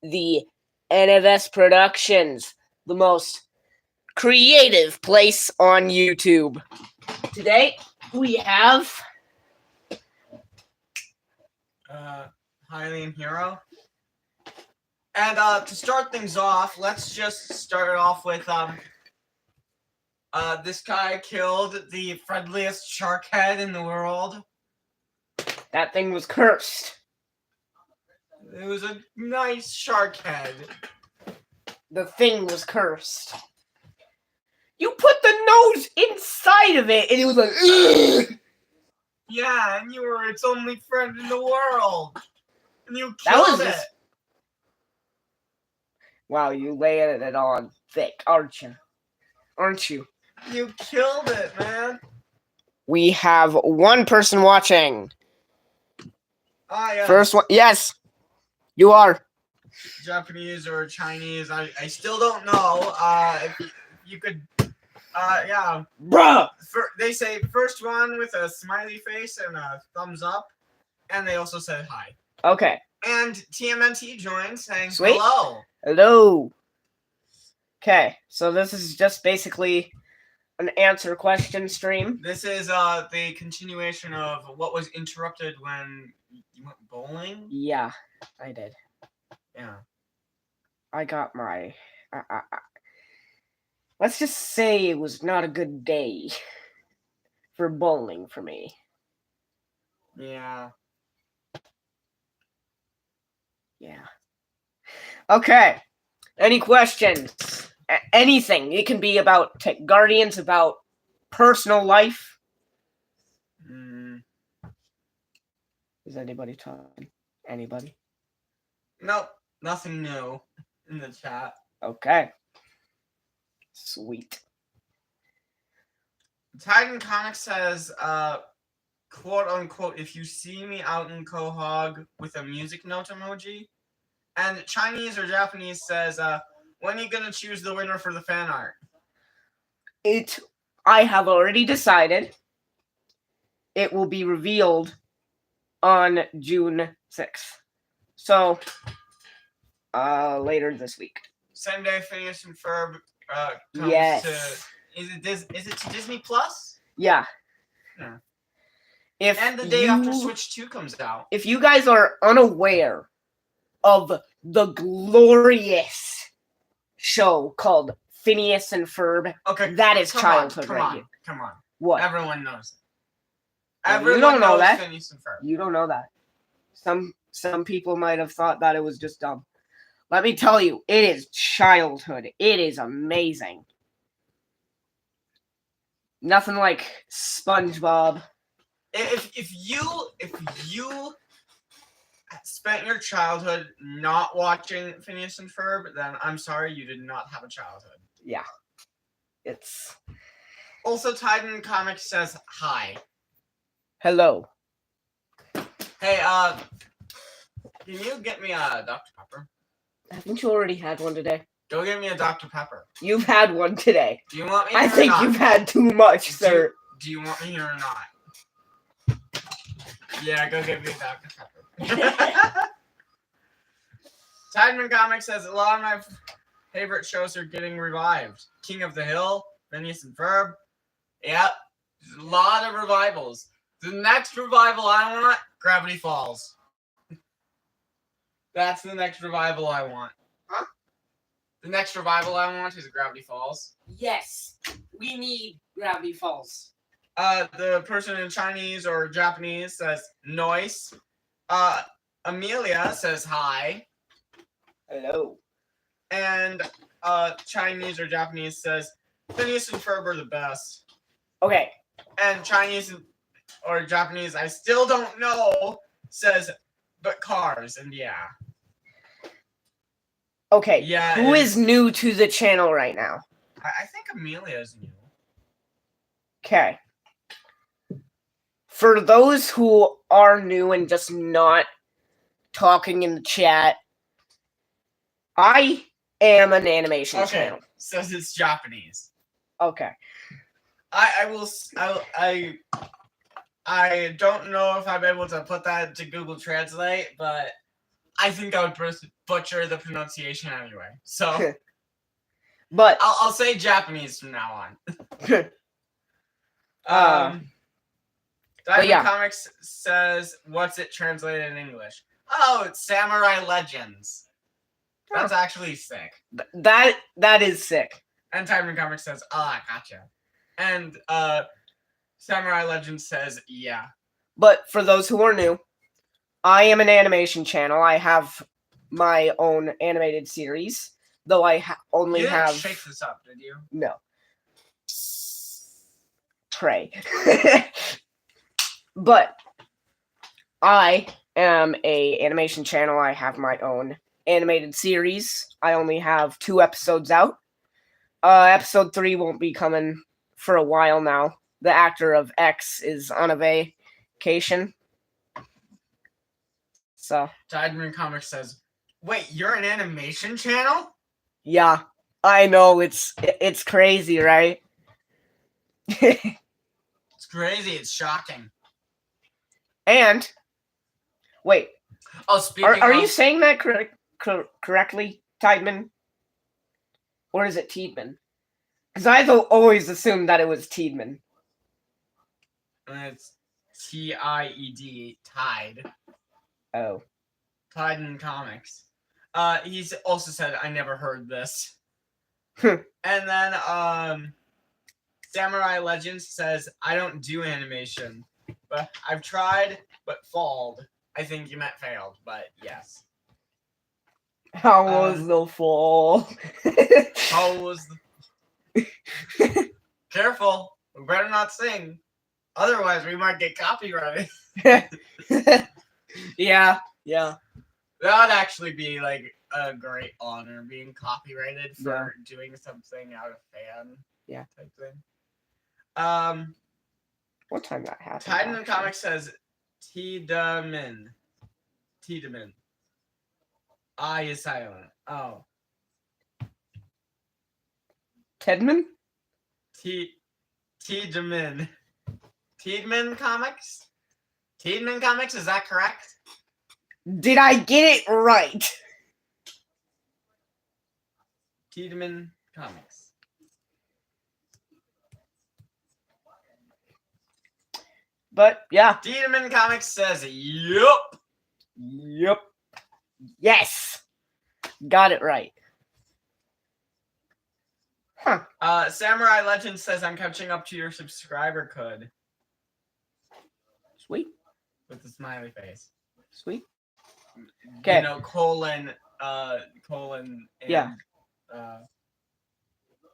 the NFS Productions, the most creative place on YouTube. Today we have Hylian Hero. And to start things off, let's just start it off with this guy killed the friendliest shark head in the world. that thing was cursed. It was a nice shark head. The thing was cursed. You put the nose inside of it, and it was like, ugh! Yeah, and you were its only friend in the world. And you That killed was it. just- Wow, you laying it on thick, aren't you? Aren't you? You killed it, man. We have one person watching. Ah, yeah. First one, yes, you are. Japanese or Chinese, I still don't know. If you could, yeah. Bruh! They say first one with a smiley face and a thumbs up, and they also said hi. Okay. And TMNT joined saying Sweet. hello. Hello. Okay, so this is just basically an answer question stream. This is the continuation of what was interrupted when you went bowling. Yeah, I did. Yeah. I got my... Let's just say it was not a good day for bowling for me. Yeah. Yeah. Okay. Any questions? Anything. It can be about Tech Guardians, about personal life. Is anybody talking? Anybody? Nope. Nothing new in the chat. Okay. Sweet. Titan Comics says, quote unquote, if you see me out in Quahog with a music note emoji. And Chinese or Japanese says, when are you gonna choose the winner for the fan art? I have already decided. It will be revealed on June 6th. So, later this week. Same day Phineas and Ferb comes Yes. to... Is it to Disney Plus? Yeah. Yeah. If And the day after Switch 2 comes out. If you guys are unaware of the glorious show called Phineas and Ferb, Okay, that is come childhood on, right here. Come on. What? Everyone knows it. Well, Everyone you don't know knows that. Phineas and Ferb. You don't know that. Some people might have thought that it was just dumb. Let me tell you, it is childhood. It is amazing. Nothing like SpongeBob. If you spent your childhood not watching Phineas and Ferb, then I'm sorry, you did not have a childhood. Yeah. It's... Also, Titan Comics says hi. Hello. Hey, can you get me a Dr. Pepper? Haven't you already had one today? Go get me a Dr. Pepper. You've had one today. Do you want me here I think or not? you've had too much, sir. Do you want me here or not? Yeah, go get me a Dr. Pepper. Titan Comics says a lot of my favorite shows are getting revived. King of the Hill, Phineas and Ferb. Yep, a lot of revivals. The next revival I want, Gravity Falls. That's the next revival I want. Huh? The next revival I want is Gravity Falls. Yes, we need Gravity Falls. The person in Chinese or Japanese says noise. Amelia says hi. Hello. And Chinese or Japanese says Phineas and Ferb are the best. Okay. And Chinese or Japanese, I still don't know, says but Cars, and yeah. Okay. Yeah. Who is new to the channel right now? I think Amelia is new. Okay. For those who are new and just not talking in the chat, I am an animation channel. Says it's Japanese. Okay. I don't know if I'm able to put that to Google Translate, but I think I would butcher the pronunciation anyway. So But I'll say Japanese from now on. But Diamond yeah. Comics says, "What's it translated in English?" Oh, it's Samurai Legends. That's actually sick. that is sick. And Diamond Comics says, "Ah, gotcha." And Samurai Legends says, "Yeah." But for those who are new, I am an animation channel. I have my own animated series, though I only You didn't have shake this up, did you? no. Pray. But I am a animation channel. I have my own animated series. I only have 2 episodes out. Episode 3 won't be coming for a while now. The actor of X is on a vacation. So Diamond Comics says, "Wait, you're an animation channel?" yeah, I know it's crazy, right? It's crazy. It's shocking. And wait, Oh, speaking are of, you saying that correctly, Tiedman? Or is it Tiedman? Because I always assumed that it was Tiedman. it's Tied, Tide. Oh. Titan Comics. He's also said, "I never heard this." Hmm. And then Samurai Legends says, "I don't do animation, but I've tried, but failed." I think you meant failed, but yes. How was the fall? How was the... Careful, we better not sing. Otherwise, we might get copyrighted. Yeah. That would actually be like a great honor, being copyrighted for doing something out of fan. Yeah. Type thing. What time that happened? Titan Comics says Tiedemann. I is silent. Oh. Tedman? Tiedemann. Tiedemann Comics? Tiedemann Comics, is that correct? Did I get it right? Tiedemann Comics. But yeah. Tiedemann Comics says, "Yup." Yep. Yes. Got it right. Huh. Samurai Legend says, "I'm catching up to your subscriber code." Sweet. With the smiley face. Sweet. Okay. You know, colon, and, yeah.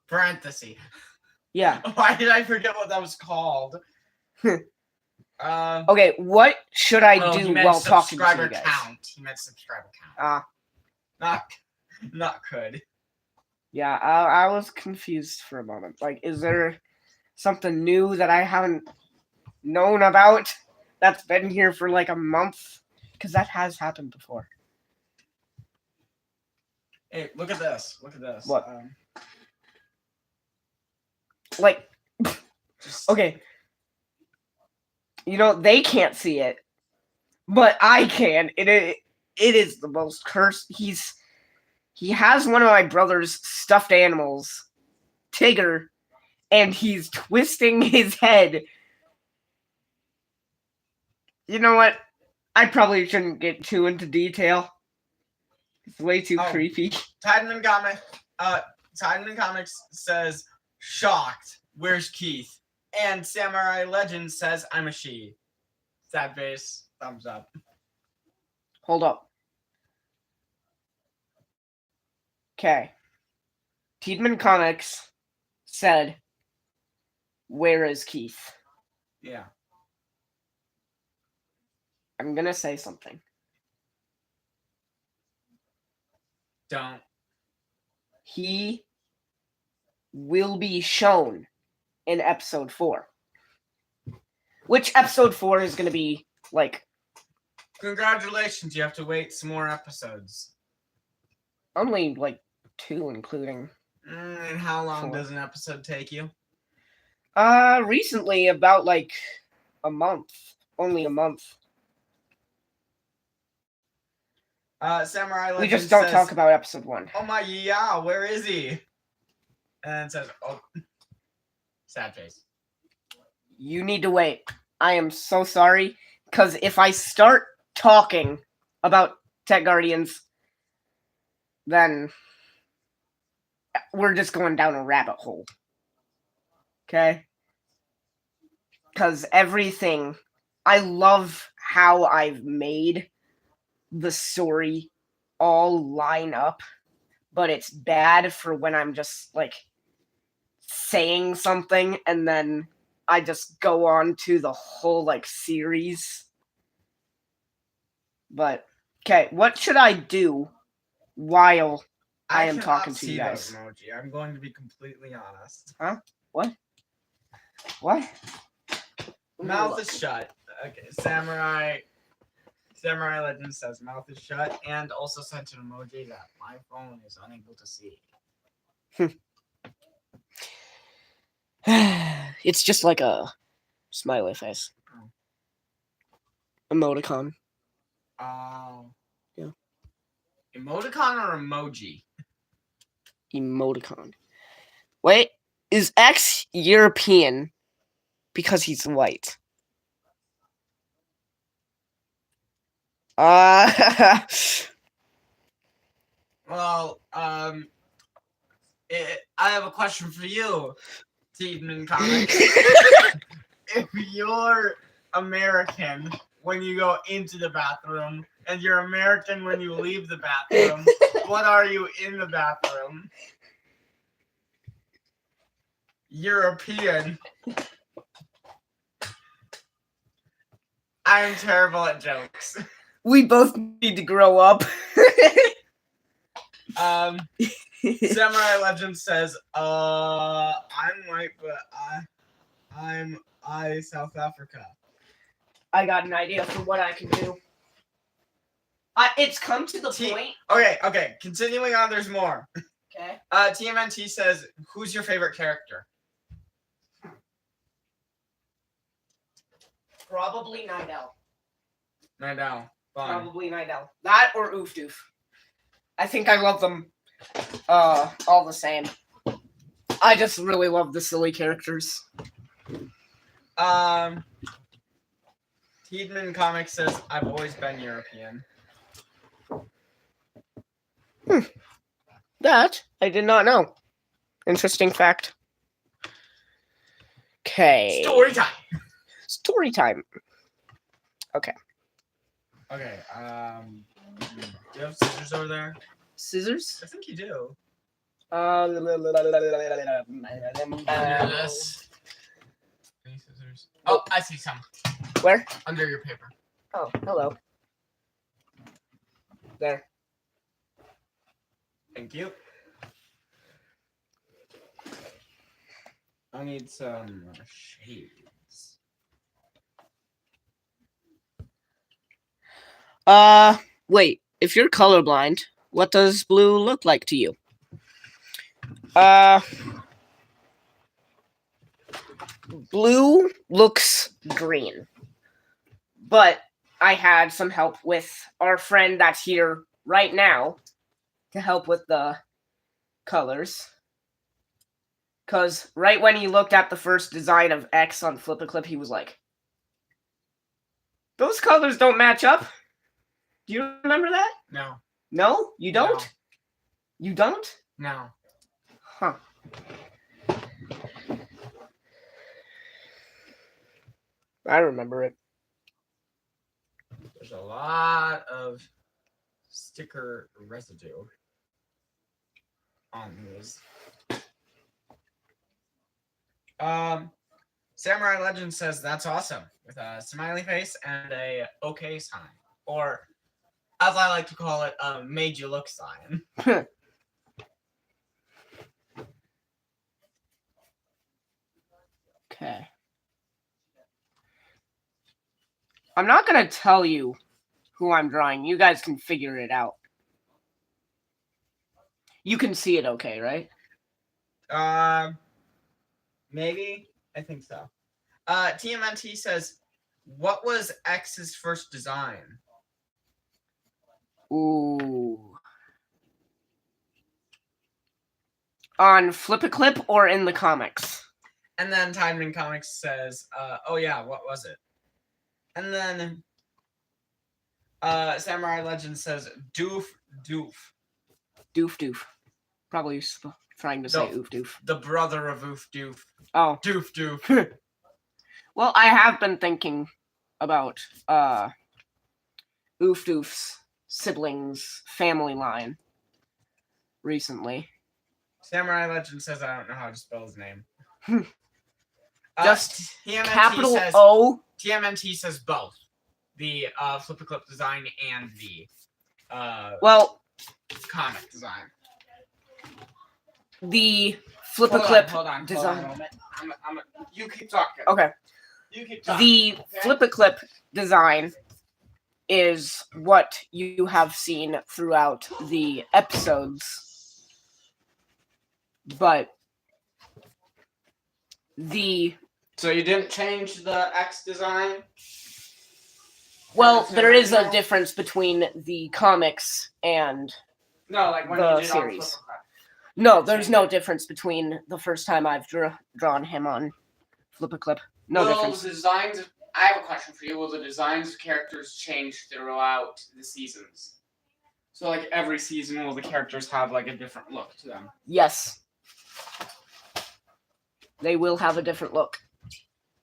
Parenthesis. Yeah. Why did I forget what that was called? Okay, what should I do while talking to you guys? Count. He meant subscriber count. Not could. Yeah, I was confused for a moment. Like, is there something new that I haven't known about that's been here for like a month? Because that has happened before. Hey, look at this. Look at this. What? Like, okay. You know, they can't see it, but I can. It is the most cursed. He has one of my brother's stuffed animals, Tigger, and he's twisting his head. You know what? I probably shouldn't get too into detail. It's way too creepy. Titan Comics says, "Shocked. Where's Keith?" And Samurai Legend says, "I'm a she." Sad face. Thumbs up. Hold up. Okay. Tiedemann Comics said, "Where is Keith?" Yeah. I'm gonna say something. Don't. He will be shown in episode 4. Which episode 4 is gonna be like... Congratulations, you have to wait some more episodes. Only like 2, including... And how long does an episode take you? Recently, about like a month. Only a month. Samurai Legend We just don't says, talk about episode 1. "Oh my yeah, where is he?" And it says, "Oh, sad face." You need to wait. I am so sorry, because if I start talking about Tech Guardians, then we're just going down a rabbit hole. Okay? Because everything, I love how I've made the story all line up, but it's bad for when I'm just like saying something and then I just go on to the whole like series. But okay, what should I do while I am cannot talking to see you guys? those emoji. I'm going to be completely honest. What? Mouth Look. is shut. Okay, Samurai Legend says mouth is shut, and also sent an emoji that my phone is unable to see. It's just like a smiley face. Oh. Emoticon. Oh. Yeah. Emoticon or emoji? Emoticon. Wait, is X European because he's white? Well, I have a question for you, Tiedemann Comics. If you're American when you go into the bathroom, and you're American when you leave the bathroom, what are you in the bathroom? European. I'm terrible at jokes. We both need to grow up. Samurai Legend says, I'm white, but I'm South Africa. I got an idea for what I can do. It's come to the point. Okay. Continuing on, there's more. Okay. TMNT says, who's your favorite character? Probably Nidell. Fine. Probably Nidell. That or Oof Doof. I think I love them all the same. I just really love the silly characters. Tiedemann Comics says, I've always been European. That I did not know. Interesting fact. Okay. Story time. Okay. Okay, do you have scissors over there? Scissors? I think you do. This. Any scissors? Oh, I see some. Where? Under your paper. Oh, hello. There. Thank you. I need some shades. Wait. If you're colorblind, what does blue look like to you? Blue looks green. But I had some help with our friend that's here right now to help with the colors. Because right when he looked at the first design of X on Flip-A-Clip, he was like, those colors don't match up. Do you remember that? No. No? You don't? No. You don't? No. Huh. I remember it. There's a lot of sticker residue on these. Samurai Legend says that's awesome with a smiley face and a okay sign, or as I like to call it, a made you look sign. Okay. I'm not gonna tell you who I'm drawing. You guys can figure it out. You can see it okay, right? Maybe? I think so. TMNT says, what was X's first design? Ooh. On Flip a Clip or in the comics? And then Tideman Comics says, oh yeah, what was it? And then Samurai Legend says, doof, doof. Doof doof. Probably trying to say No. oof doof. The brother of Oof Doof. Oh. Doof, doof. Well, I have been thinking about Oof Doof's siblings' family line recently. Samurai Legend says I don't know how to spell his name. Just TMNT capital says, O. TMNT says both. The Flip a Clip design and the Well, comic design. the Flip a Clip design. Hold on a moment. You keep talking. Okay. You keep talking. The okay? Flip a Clip design is what you have seen throughout the episodes. But So you didn't change the X design? well, there is a difference between the comics and No, like when the you did series. on Flip a Clip. no, there's no difference between the first time I've drawn him on Flip a Clip. No difference. The designs? I have a question for you. Will the designs of characters change throughout the seasons? So, like every season, will the characters have like a different look to them? Yes. They will have a different look.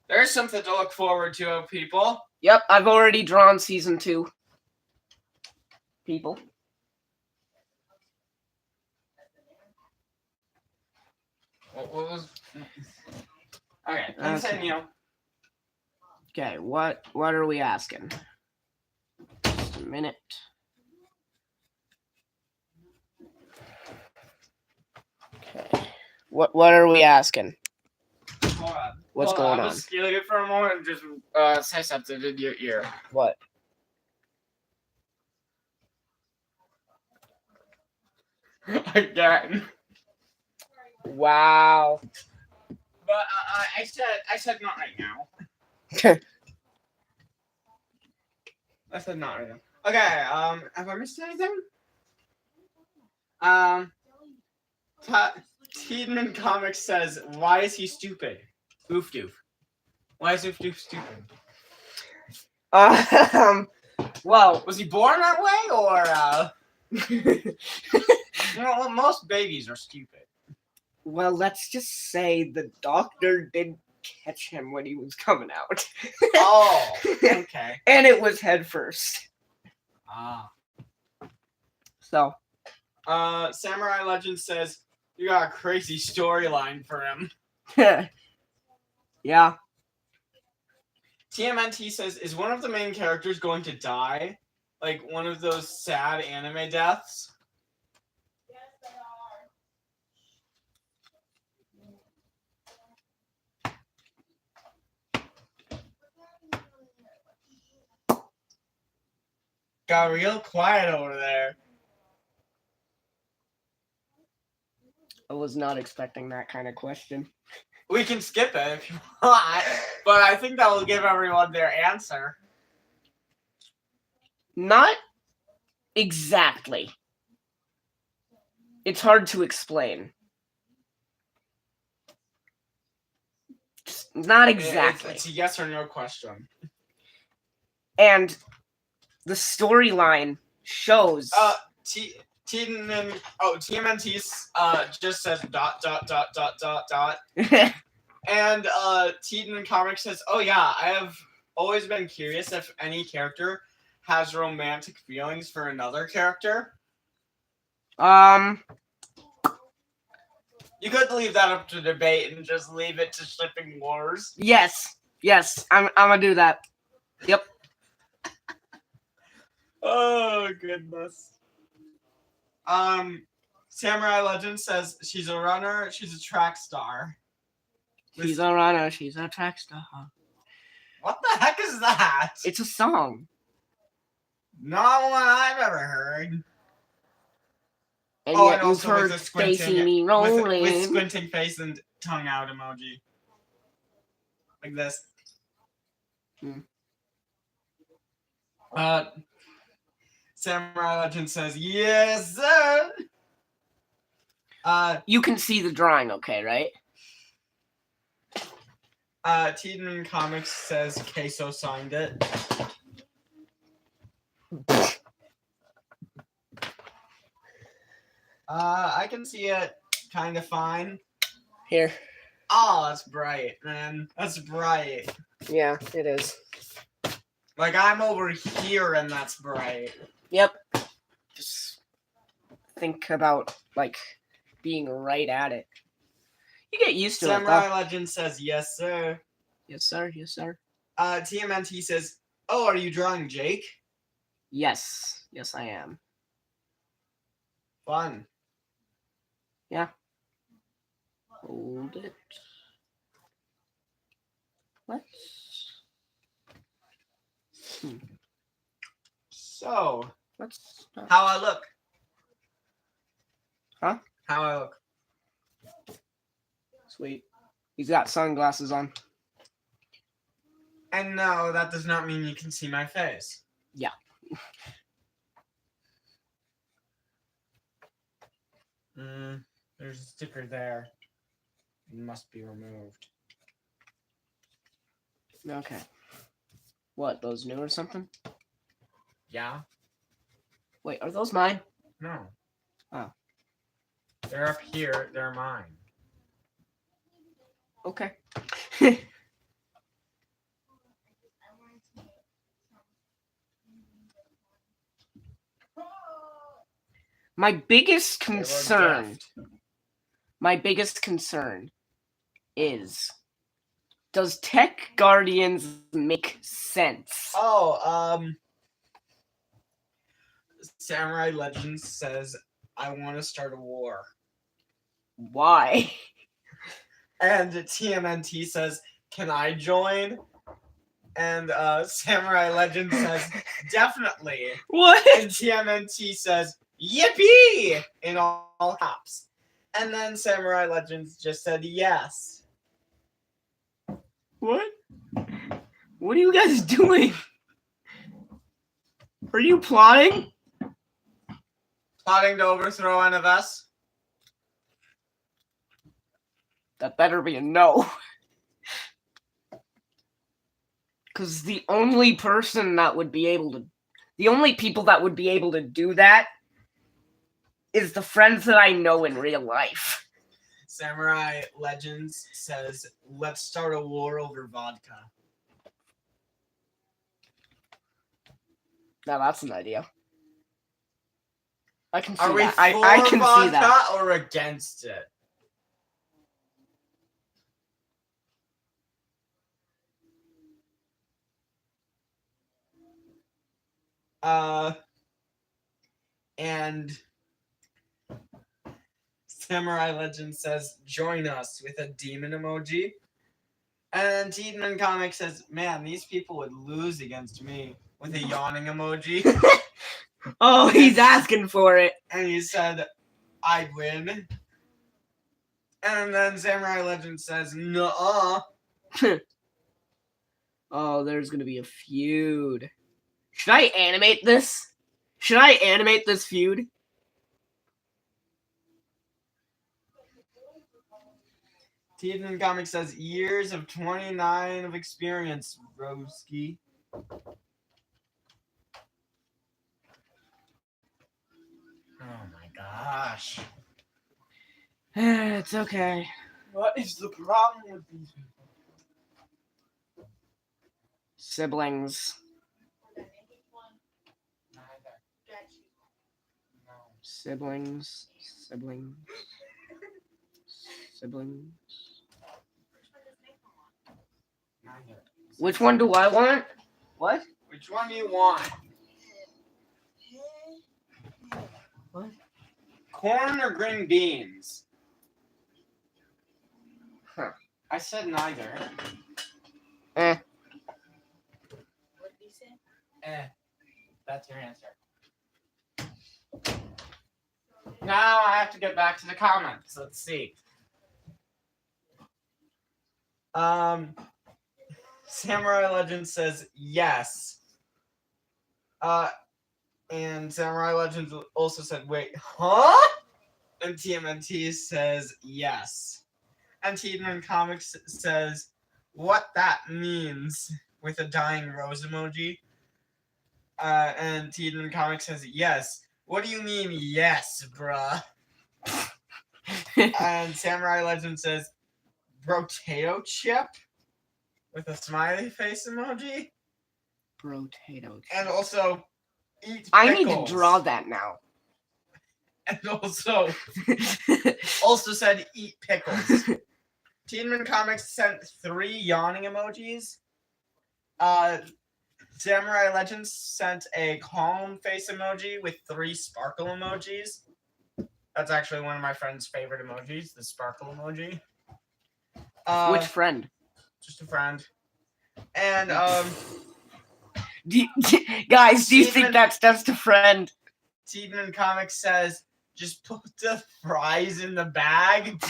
There's something to look forward to, people. Yep, I've already drawn season 2. People. What was? Okay, continue. Okay, what are we asking? Just a minute. Okay. What are we asking? Hold on. What's going on? I'm just stealing it for a moment and just say something in your ear. What? Again. Wow. But I said not right now. I said not right now. Okay. Have I missed anything? Tiedemann Comics says, "Why is he stupid?" Oof doof. Why is Oof doof stupid? Well, Was he born that way, or well, most babies are stupid. well, let's just say the doctor did catch him when he was coming out. Oh, okay. And it was head first. Ah. So. Samurai Legend says you got a crazy storyline for him. Yeah. TMNT says, is one of the main characters going to die? Like one of those sad anime deaths? Yes, they are. Got real quiet over there. I was not expecting that kind of question. We can skip it if you want, but I think that will give everyone their answer. Not exactly. It's hard to explain. Just not exactly. It's a yes or no question. And the storyline shows. TMNT just says ... And Tiedemann Comics says, oh yeah, I have always been curious if any character has romantic feelings for another character. You could leave that up to debate and just leave it to shipping wars. Yes, I'm gonna do that. Yep. Oh goodness. Samurai Legend says she's a runner, she's a track star. She's a runner, she's a track star. What the heck is that? It's a song. Not one I've ever heard. And Oh, yet and you've also with heard the They See Me Rolling. with squinting face and tongue out emoji. Like this. Samurai Legend says, yes, sir. You can see the drawing, okay, right? Tiedemann Comics says Queso signed it. I can see it kind of fine. Here. Oh, that's bright, man. That's bright. Yeah, it is. Like, I'm over here and that's bright. Yep. Just think about, like, being right at it. You get used to it, Samurai though. Legend says, yes, sir. Yes, sir. Yes, sir. TMNT says, oh, are you drawing Jake? Yes. Yes, I am. Fun. Hold it. Let's... So, Let's... how I look? Huh? How I look? Sweet. He's got sunglasses on. And no, that does not mean you can see my face. Yeah. There's a sticker there. It must be removed. Okay. What, those new or something? Yeah? Wait, are those mine? No. Oh. They're up here. They're mine. Okay. My biggest They were concern, gift. my biggest concern is, does Tech Guardians make sense? Oh, Samurai Legends says, I want to start a war. Why? And TMNT says, can I join? And Samurai Legend says, definitely. What? And TMNT says, yippee! In all caps. And then Samurai Legends just said yes. What? What are you guys doing? Are you plotting? Plotting to overthrow NFS? That better be a no. Because the only people that would be able to do that is the friends that I know in real life. Samurai Legends says, let's start a war over vodka. Now that's an idea. I can see Are we that. for I can vodka see that. or against it? And Samurai Legend says, join us with a demon emoji. And Tiedemann Comics says, man, these people would lose against me with a yawning emoji. Oh, he's asking for it. And he said, I'd win. And then Samurai Legend says, nuh-uh. Oh, there's gonna be a feud. Should I animate this? Should I animate this feud? Tiedemann Comics says, years of 29 of experience, Broski. Oh my gosh. It's okay. What is the problem with these people? Siblings. No. Siblings. Neither. Which one do I want? What? Which one do you want? What? Corn or green beans? Huh. I said neither. Eh. What did you say? That's your answer. Now I have to get back to the comments. Let's see. Samurai Legend says yes. And Samurai Legends also said, wait, huh? And TMNT says, yes. And Tiedemann Comics says, what that means, with a dying rose emoji. And Tiedemann Comics says, yes. What do you mean, yes, bruh? And Samurai Legend says, potato chip? With a smiley face emoji. Potato. And also, eat pickles. I need to draw that now. And also said, eat pickles. Tiedemann Comics sent 3 yawning emojis. Samurai Legends sent a calm face emoji with 3 sparkle emojis. That's actually one of my friend's favorite emojis, the sparkle emoji. Which friend? Just a friend. And guys, do you think that's just a friend? Tiedemann Comics says, just put the fries in the bag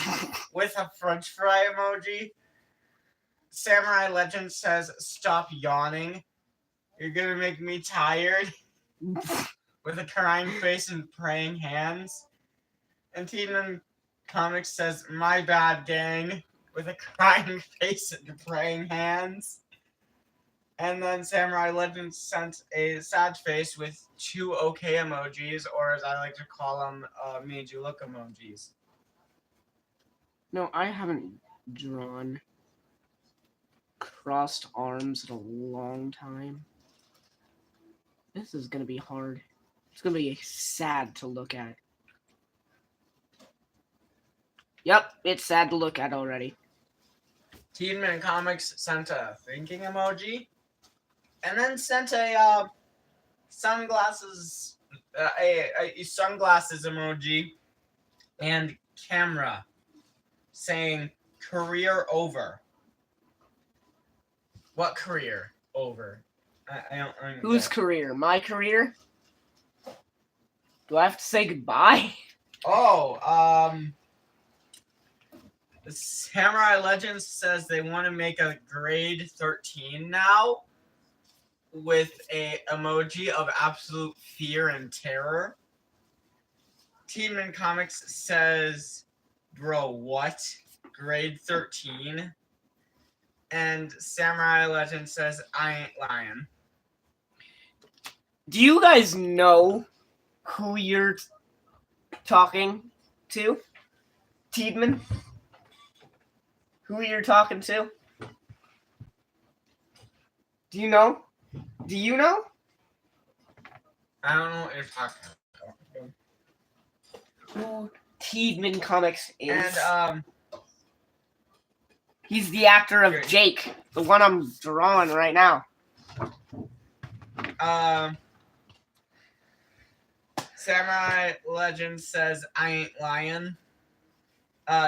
with a french fry emoji. Samurai Legend says, stop yawning. You're gonna make me tired. With a crying face and praying hands. And Tiedemann Comics says, my bad, gang. With a crying face and praying hands. And then Samurai Legends sent a sad face with 2 okay emojis, or as I like to call them, made you look emojis. No, I haven't drawn crossed arms in a long time. This is gonna be hard. It's gonna be sad to look at. Yep, it's sad to look at already. Tiedemann Comics sent a thinking emoji. And then sent a sunglasses emoji and camera saying career over. What career over? I don't Whose career? My career? Do I have to say goodbye? Oh, Samurai Legends says they want to make a grade 13 now. With a emoji of absolute fear and terror. Tiedemann Comics says, bro, what? Grade 13? And Samurai Legend says, I ain't lying. Do you guys know who you're talking to? Tiedemann? Who you're talking to? Do you know? Do you know? I don't know what you're talking about. Who Tiedemann Comics is? And, he's the actor of Jake, the one I'm drawing right now. Samurai Legend says, I ain't lying.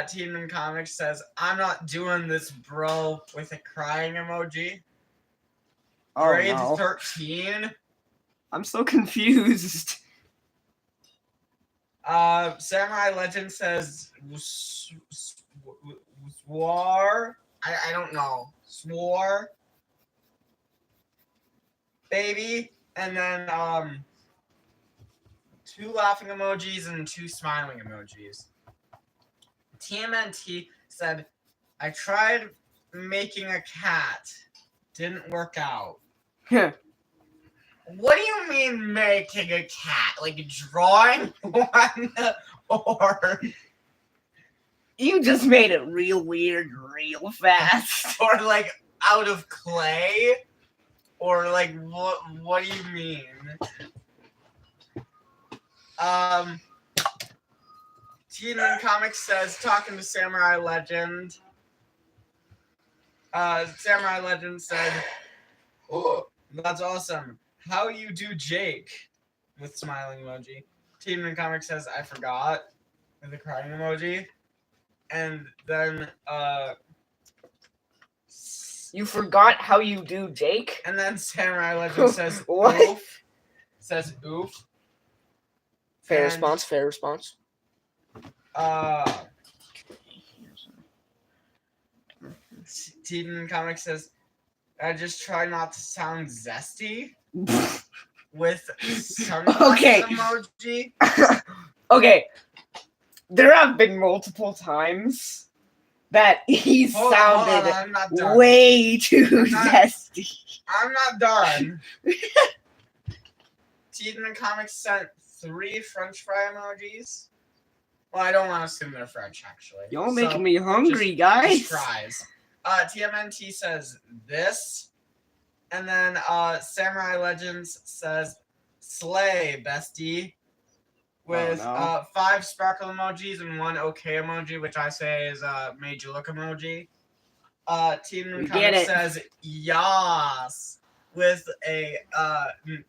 Tiedemann Comics says, I'm not doing this, bro, with a crying emoji. Grade 13? I'm so confused. Samurai Legend says swore. I don't know. Swore. Baby. And then 2 laughing emojis and 2 smiling emojis. TMNT said, I tried making a cat. Didn't work out. What do you mean making a cat? Like drawing one? Or You just made it real weird real fast. or like out of clay? Or like what do you mean? Tiedemann Comics says talking to Samurai Legend. Samurai Legend said, oh, that's awesome. How you do Jake? With smiling emoji. Tiedemann Comics says, I forgot. With a crying emoji. And then, You forgot how you do Jake? and then Samurai Legend says, What? oof. Says, oof. Fair And- response, fair response. Tiedemann Comics says, I just try not to sound zesty. with sunglasses Okay. emoji. Okay. There have been multiple times that he Hold on, sounded I'm not done. way too I'm not- zesty. I'm not done. Tiedemann Comics sent 3 French fry emojis. Well, I don't want to assume they're French, actually. Y'all So, making me hungry, just guys. fries. TMNT says this. And then Samurai Legends says slay, bestie. With Oh, no. 5 sparkle emojis and 1 okay emoji, which I say is made you look emoji. Tiedemann We get Comics it. says yas with a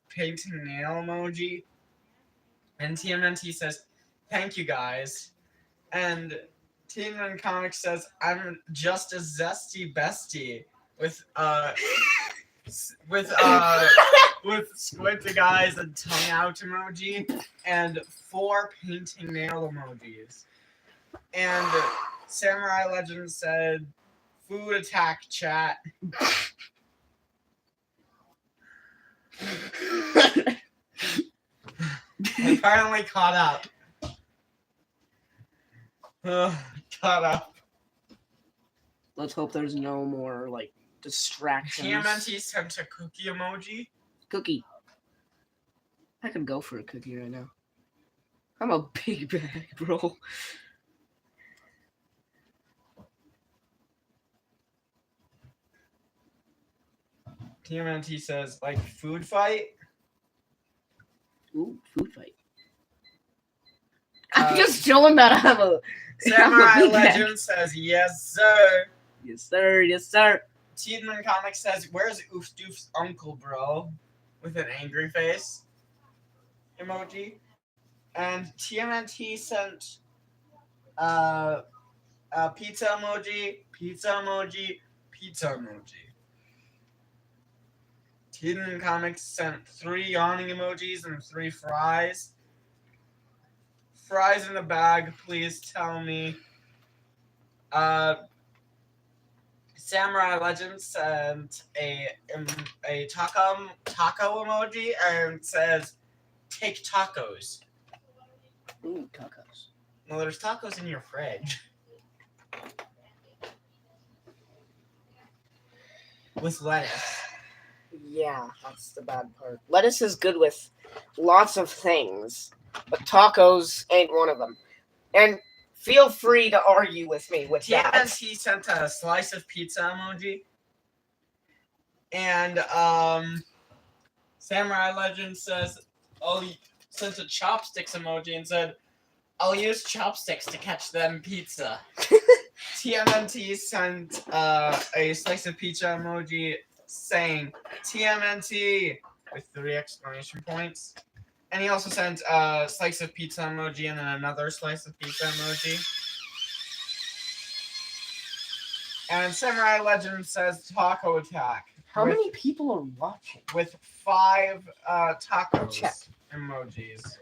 painting nail emoji. And TMNT says thank you guys. And Tiedemann Comics says I'm just a zesty bestie with with squinting eyes and tongue out emoji and 4 painting nail emojis. And Samurai Legend said food attack chat. I finally caught up. Caught up. Let's hope there's no more like distractions. TMNT sent a cookie emoji. Cookie. I could go for a cookie right now. I'm a big bag, bro. TMNT says like food fight. Ooh, food fight. I'm Uh, just showing that I'm a Samurai big bag. Legend says yes sir. Yes, sir. Yes, sir. Tiedemann Comics says, "Where's Oof Doof's uncle, bro?" With an angry face emoji. And TMNT sent pizza emoji, pizza emoji, pizza emoji. Tiedemann Comics sent 3 yawning emojis and 3 fries. Fries in the bag, please tell me. Samurai Legend sent a taco emoji and says, "Take tacos." Ooh, tacos. Well, there's tacos in your fridge. With lettuce. Yeah, that's the bad part. Lettuce is good with lots of things, but tacos ain't one of them. And feel free to argue with me with that. TMNT sent a slice of pizza emoji. And Samurai Legend says, sent a chopsticks emoji and said, "I'll use chopsticks to catch them pizza." TMNT sent a slice of pizza emoji saying TMNT with 3 exclamation points. And he also sent a slice of pizza emoji and then another slice of pizza emoji. And Samurai Legend says taco attack. How with, many people are watching? with 5 tacos Check. emojis.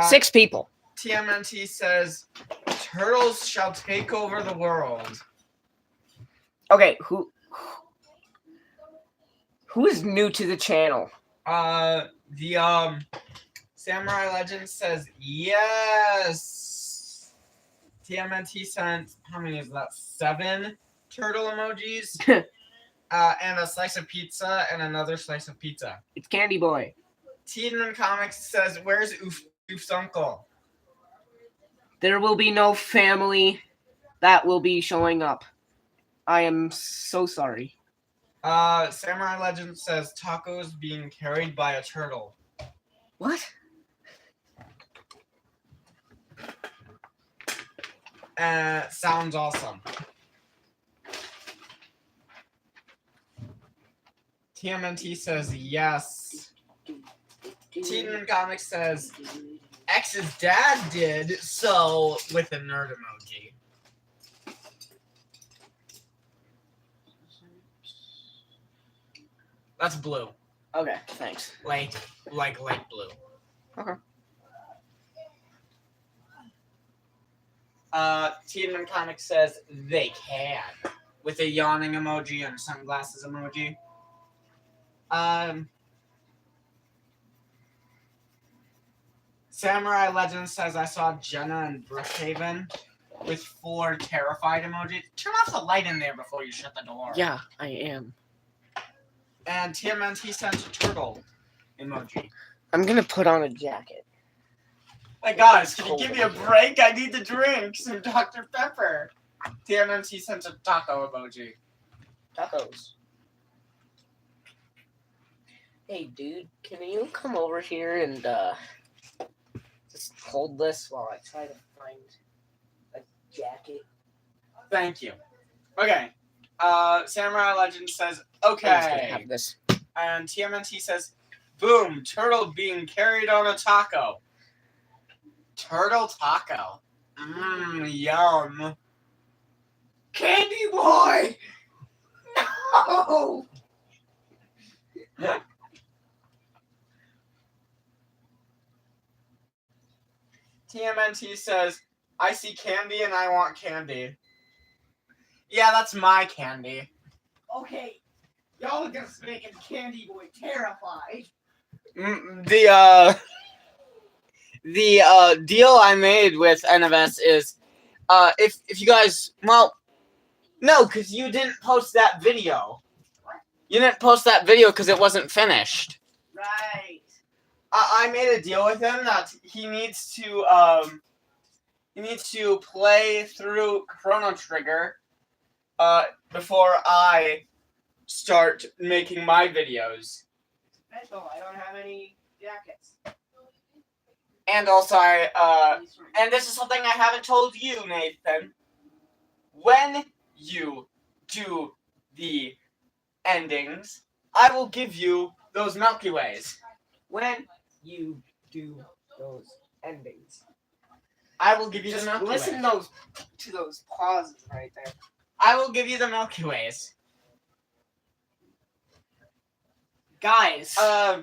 6 people. TMNT says turtles shall take over the world. Okay, who is new to the channel? The Samurai Legend says yes. TMNT sent how many is that? 7 turtle emojis. And a slice of pizza and another slice of pizza. It's Candy Boy. Tiedemann Comics says, "Where's Oof's uncle?" There will be no family that will be showing up. I am so sorry. Samurai Legend says tacos being carried by a turtle. What? Sounds awesome. TMNT says yes. Tiedemann Comics says X's dad did so with a nerd emoji. That's blue. Okay, thanks. Like light blue. Okay. Tiedemann Comics says they can with a yawning emoji and sunglasses emoji. Samurai Legend says I saw Jenna and Brookhaven with 4 terrified emojis. Turn off the light in there before you shut the door. Yeah, I am. And TMNT sent a turtle emoji. I'm gonna put on a jacket. Hey guys, can you give me a break? I need to drink some Dr. Pepper. TMNT sent a taco emoji. Tacos. Hey, dude, can you come over here and just hold this while I try to find a jacket? Thank you. Okay. Samurai Legend says, I'm just gonna okay. have this. And TMNT says, boom, turtle being carried on a taco. Turtle taco. Mmm, yum. Candy boy! No! TMNT says, I see candy and I want candy. Yeah, that's my candy. Okay, y'all are just making Candy Boy terrified. The deal I made with NFS is, if you guys, well, no, because you didn't post that video. You didn't post that video because it wasn't finished. Right. I made a deal with him that he needs to play through Chrono Trigger, before I start making my videos. Special, I don't have any jackets. And also, and this is something I haven't told you, Nathan. When you do the endings, I will give you those Milky Ways. When you do those endings, I will give you just the Milky listen Ways. to those pauses right there. I will give you the Milky Ways. Guys, I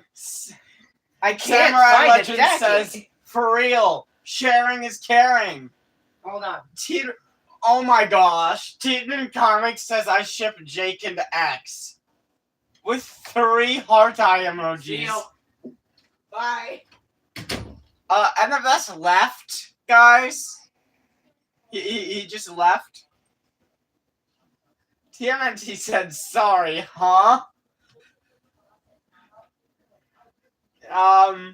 can't Samurai find Legend a jacket. says, for real, sharing is caring. Hold on. Oh my gosh. Teton Comics says I ship Jake and X. With 3 heart eye emojis. Deal. Bye. NFS left, guys. He just left. TMNT said sorry, huh? I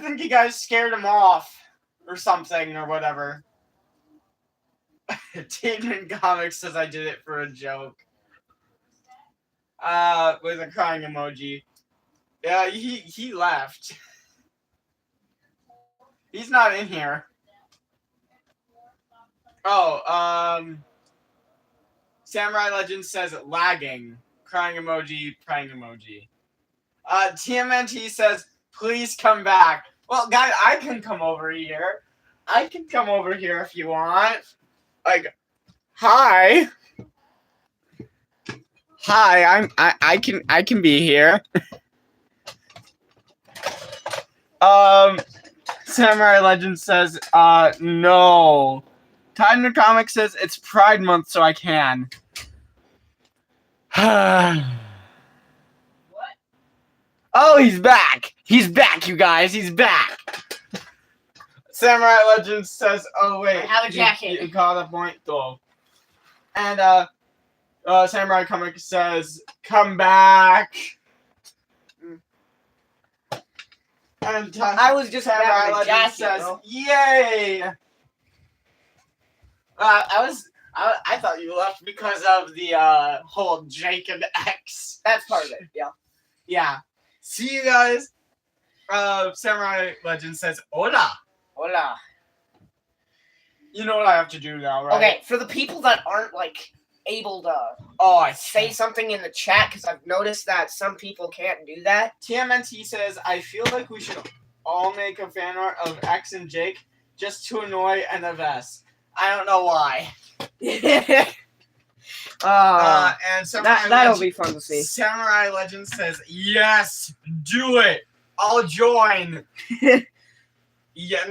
think you guys scared him off or something or whatever. Teton Comics says I did it for a joke. With a crying emoji. Yeah, he left. He's not in here. Oh, Samurai Legend says lagging. Crying emoji, praying emoji. TMNT says, please come back. Well, guys, I can come over here. I can come over here if you want. Like, hi. Hi, I can be here. Samurai Legend says, no. Titan Comics says it's Pride Month, so I can. What? Oh, he's back! He's back, you guys. He's back. Samurai Legend says, "Oh wait, I have a jacket." You caught the point, though." And Samurai Comic says, "Come back." And I was just Samurai grabbing a Legend jacket, says, bro. "Yay!" I thought you left because of the whole Jake and X. That's part of it. Yeah. Yeah. See you guys. Samurai Legend says, "Hola." Hola. You know what I have to do now, right? Okay, for the people that aren't like able to Oh, I say something in the chat, because I've noticed that some people can't do that. TMNT says, I feel like we should all make a fan art of X and Jake just to annoy NFS. I don't know why. And Samurai that'll Legend, be fun to see. Samurai Legend says, yes, do it. I'll join. Yeah,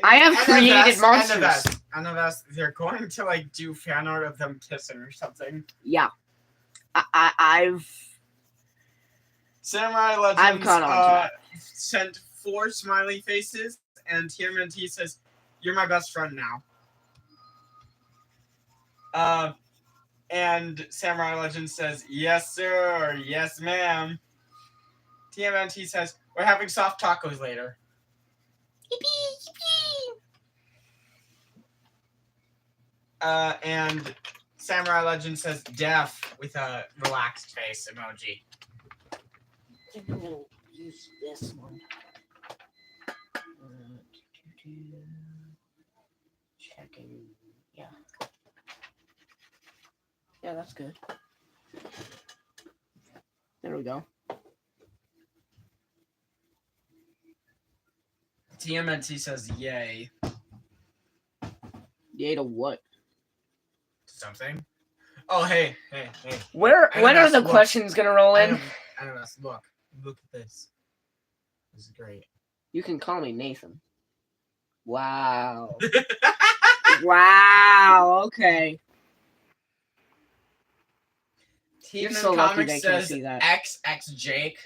I have created monsters. NFS, they're going to like do fan art of them kissing or something. Yeah. I've Samurai Legends I've caught on to that. sent 4 smiley faces, and TMNT says, "You're my best friend now." And Samurai Legend says, "Yes, sir. Yes, ma'am." TMNT says, "We're having soft tacos later." Yippee! Yippee! And Samurai Legend says, "Deaf," with a relaxed face emoji. I'm gonna use this one. Checking. Yeah. Yeah, that's good. There we go. TMNT says, "Yay." Yay to what? Something. Oh, hey. When are the Look. questions gonna roll in? Animus, look at this. This is great. You can call me Nathan. Wow. Wow. Okay. You're Team so lucky Comics they can't says see that. XX Jake.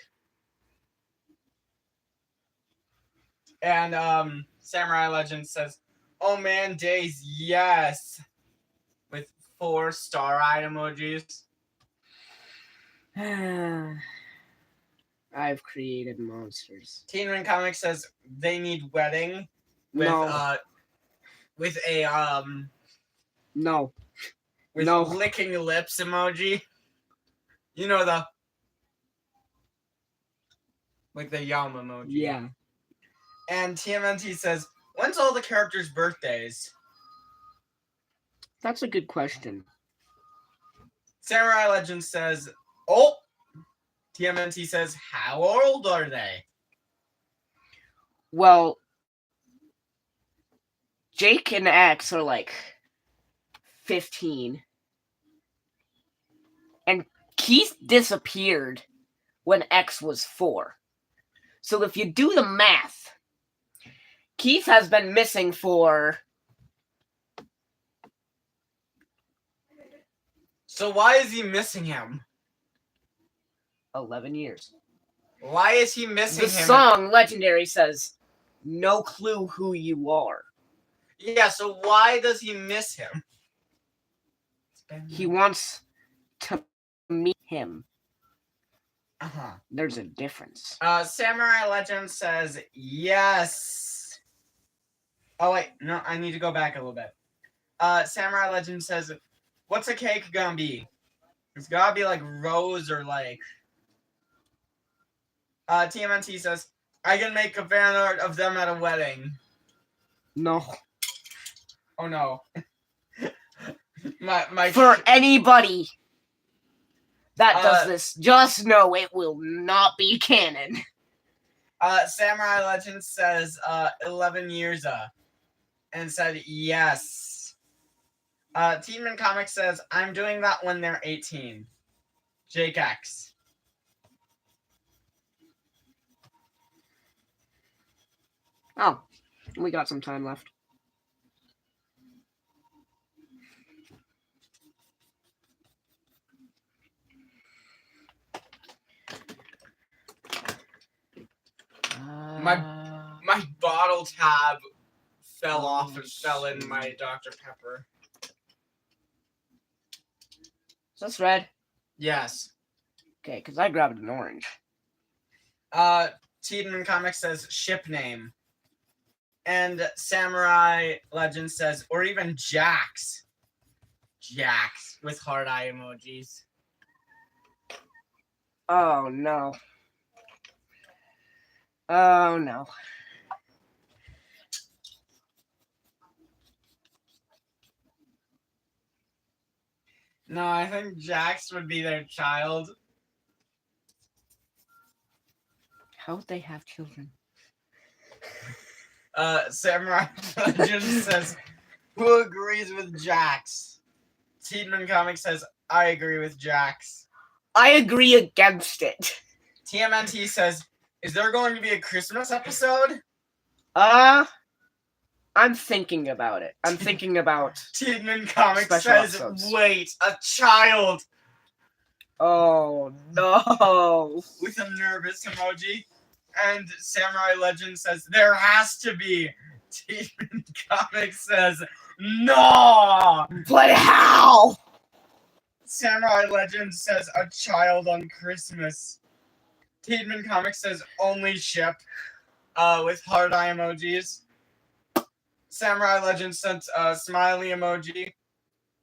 And Samurai Legend says, "Oh man, days, yes," with 4 star-eyed emojis. I've created monsters. Teen Ring Comics says they need wedding with No. with a No. with No. licking lips emoji. You know the like the yum emoji. Yeah. And TMNT says, "When's all the characters' birthdays?" That's a good question. Samurai Legend says, "Oh." TMNT says, "How old are they?" Well, Jake and X are like 15. And Keith disappeared when X was 4. So if you do the math, Keith has been missing for So why is he missing him? 11 years. Why is he missing The him? song Legendary says, "No clue who you are." Yeah, so why does he miss him? He wants to meet him. Uh-huh. There's a difference. Samurai Legend says, "Yes." Oh, wait. No, I need to go back a little bit. Samurai Legend says, "What's a cake gonna be?" It's gotta be like rose or like... TMNT says, "I can make a fan art of them at a wedding." No. Oh, no. my For anybody that does Uh, this, just know it will not be canon. Samurai Legend says 11 years and said yes. Teen Man Comics says, "I'm doing that when they're 18. Jake X. Oh, we got some time left. My bottle tab fell off and fell in my Dr. Pepper. Is this red? Yes. Okay, because I grabbed an orange. Teen Man Comics says ship name. And Samurai Legend says, or even Jax. Jax with heart eye emojis. Oh, no. Oh, no. No, I think Jax would be their child. How would they have children? Samurai Legend says, who agrees with Jax? Teedman Comics says, I agree with Jax. I agree against it. TMNT says, is there going to be a Christmas episode? I'm thinking about it. I'm thinking about... Teedman Comics Special says, episodes. wait, a child! Oh, no. With a nervous emoji. And Samurai Legend says, there has to be. Demon Comics says, no! But how? Samurai Legend says, a child on Christmas. Demon Comics says, only ship. With heart eye emojis. Samurai Legend sent a smiley emoji.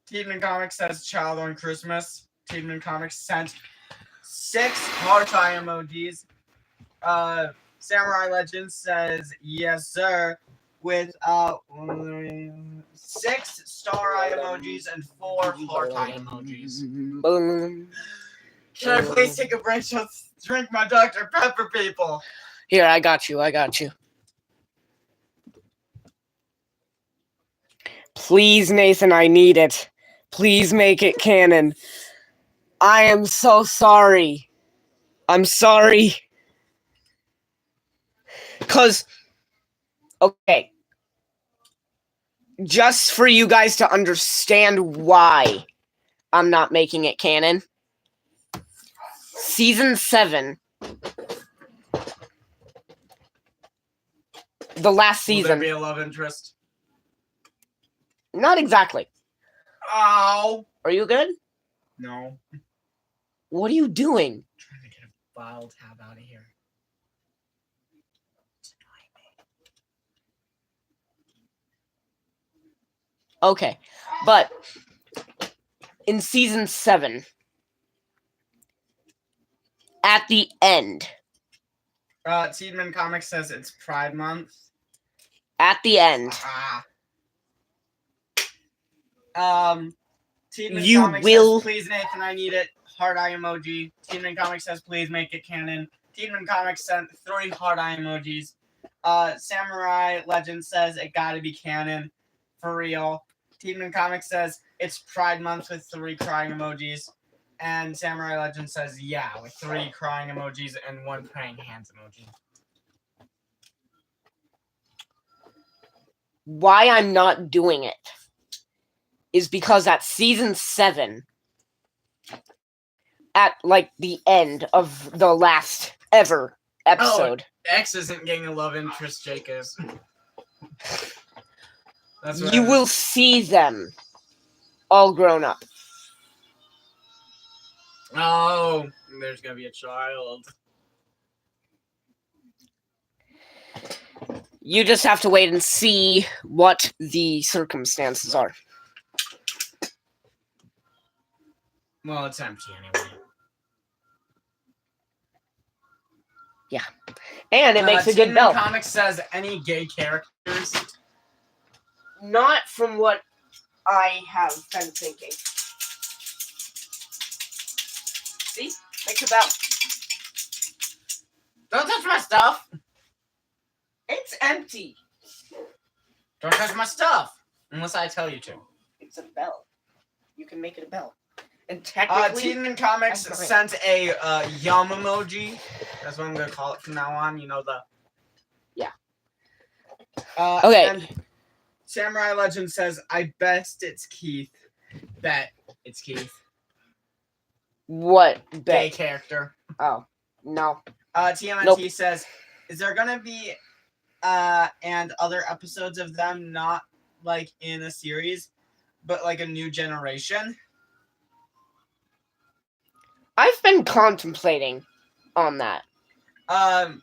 Demon Comics says, child on Christmas. Demon Comics sent 6 heart eye emojis. Samurai Legend says, yes, sir, with 6 star eye emojis and 4 heart eye emojis. Can I please take a break to drink my Dr. Pepper, people? Here, I got you. Please, Nathan, I need it. Please make it canon. I am so sorry. I'm sorry. Because, okay. Just for you guys to understand why I'm not making it canon. Season 7. The last Will there season. be a love interest? Not exactly. Ow! Are you good? No. What are you doing? Trying to get a file tab out of here. Okay, but in season 7, at the end, Tiedemann Comics says it's Pride Month. at the end, Tiedemann You Comics will- says, please, Nathan, I need it. Heart eye emoji. Tiedemann Comics says, please make it canon. Tiedemann Comics sent 3 heart eye emojis. Samurai Legend says it gotta be canon. For real. Tiedemann Comics says it's Pride Month with 3 crying emojis. And Samurai Legend says, yeah, with 3 crying emojis and 1 praying hands emoji. why I'm not doing it is because at season 7, at like the end of the last ever episode, X isn't getting a love interest, Jake is. That's what you I was- will see them all grown up. Oh, there's gonna be a child. You just have to wait and see what the circumstances are. Well, it's empty anyway. And it makes a good Tiedemann belt. Comics says any gay characters. Not from what I have been thinking. See? Makes a belt. Don't touch my stuff. It's empty. Don't touch my stuff unless I tell you to. It's a belt. You can make it a belt. And technically, Tiedemann Comics That's right. sent a yum emoji. That's what I'm gonna call it from now on. You know the. Yeah. Okay. And Samurai Legend says, "I bet it's Keith. Bet it's Keith. what Gay bet? character." Oh, no. TMNT Nope. says, "Is there gonna be and other episodes of them not like in a series, but like a new generation?" I've been contemplating on that. Samurai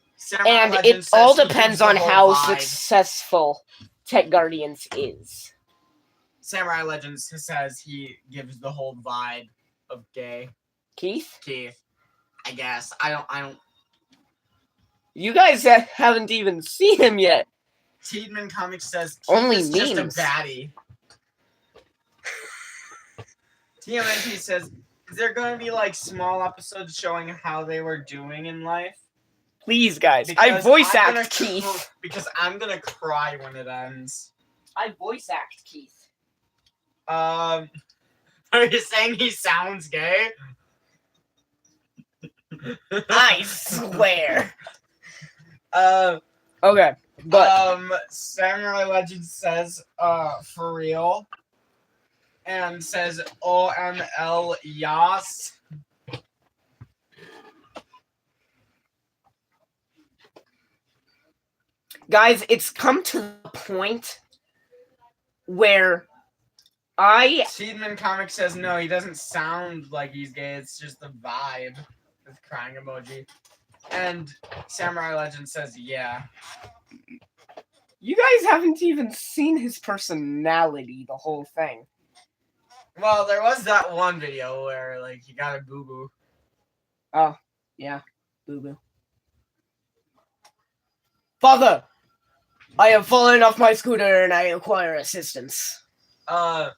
And Legend it says all he gives depends the on whole how vibe. successful Tech Guardians is. Samurai Legends says he gives the whole vibe of gay. Keith? Keith, I guess. I don't. You guys haven't even seen him yet. Tiedemann Comics says Keith Only is just a memes. baddie. TMNT says, is there going to be like small episodes showing how they were doing in life? Please, guys. I Because voice I'm gonna act Keith. because I'm gonna cry when it ends. I voice act Keith. Are you saying he sounds gay? I swear. Uh, Okay, but Samurai Legend says, for real, and says OML yas. Guys, it's come to the point where Seedman Comic says no, he doesn't sound like he's gay. It's just the vibe with crying emoji. And Samurai Legend says yeah. You guys haven't even seen his personality, the whole thing. Well, there was that one video where like he got a boo boo. Oh, yeah. Boo boo. Father! I have fallen off my scooter and I require assistance. Samurai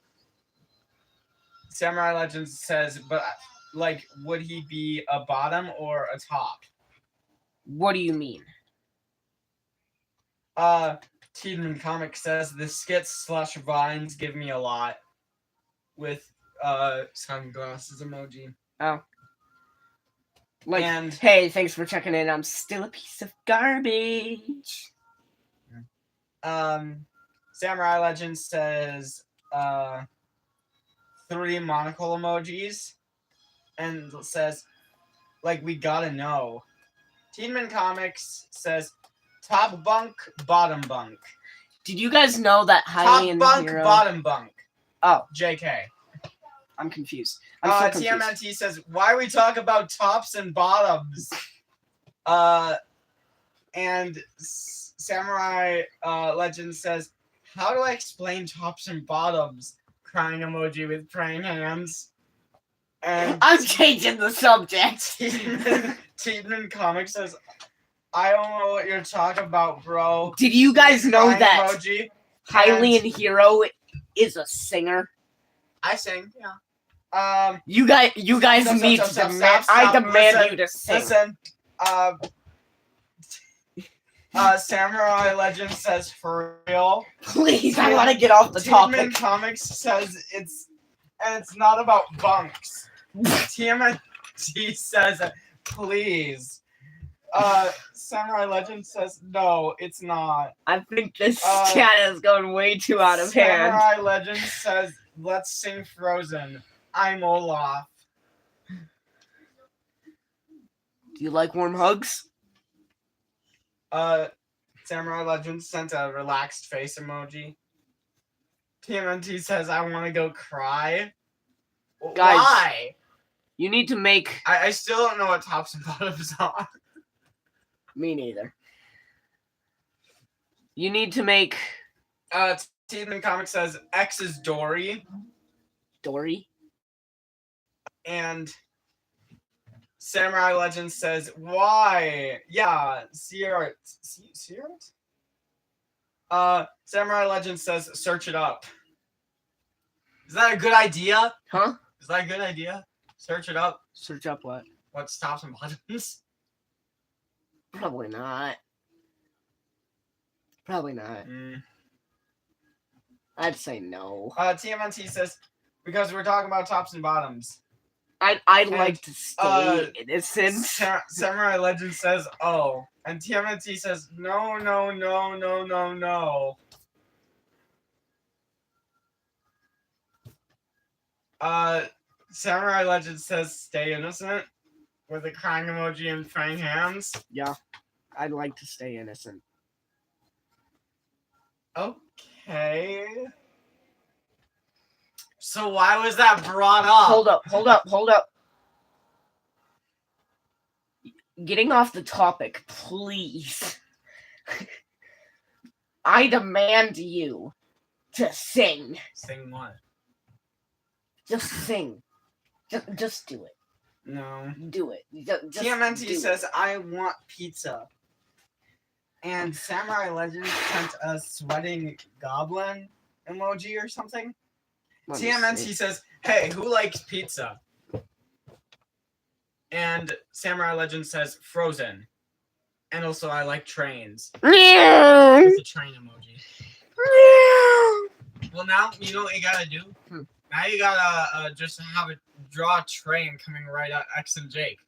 Legend says, but like, would he be a bottom or a top? What do you mean? Tiedemann Comic says the skits / vines give me a lot. With sunglasses emoji. Oh. Like, And hey, thanks for checking in. I'm still a piece of garbage. Samurai Legend says 3 monocle emojis and says like we gotta know. Tiedemann Comics says top bunk, bottom bunk. Did you guys know that Top Hylian bunk, Hero... bottom bunk. Oh, JK. I'm confused. I'm so confused. TMNT says, why we talk about tops and bottoms? And Samurai Legend says, how do I explain tops and bottoms? Crying emoji with praying hands. And I'm changing the subject. Tiedemann Comic says, I don't know what you're talking about, bro. Did you guys know Crying that emoji. Hylian Hero is a singer? I sing, yeah. You guys Stop, need stop, to stop, demand. stop, I stop. demand Listen, you to sing. Listen, Samurai Legend says for real. Please, I want to get off the Tiedemann topic. Comics says it's not about bunks. TMNT says please. Samurai Legend says no, it's not. I think this chat is going way too out of hand. Samurai Legend says let's sing Frozen. I'm Olaf. Do you like warm hugs? Samurai Legend sent a relaxed face emoji. TMNT says I want to go cry. Guys, why? You need to make... I still don't know what tops and bottoms are. Me neither. You need to make... Tiedemann Comics says X is Dory. Dory? And Samurai Legend says, why? Yeah, see art. See art? Samurai Legend says, search it up. Is that a good idea? Huh? Is that a good idea? Search it up. Search up what? What's tops and bottoms? Probably not. Probably not. I'd say no. TMNT says, because we're talking about tops and bottoms. I'd like to stay innocent. Samurai Legend says, oh. And TMNT says, no. Samurai Legend says, stay innocent. With a crying emoji and praying hands. Yeah. I'd like to stay innocent. Okay. So why was that brought up? Hold up. Getting off the topic, please. I demand you to sing. Sing what? Just sing. Just do it. No. Do it. Just TMNT do says, I want pizza. And Samurai Legend sent a sweating goblin emoji or something. TMNT says, hey, who likes pizza? And Samurai Legend says, Frozen. And also, I like trains. With a train emoji. Well, now, you know what you gotta do? Now you gotta just draw a train coming right at X and Jake.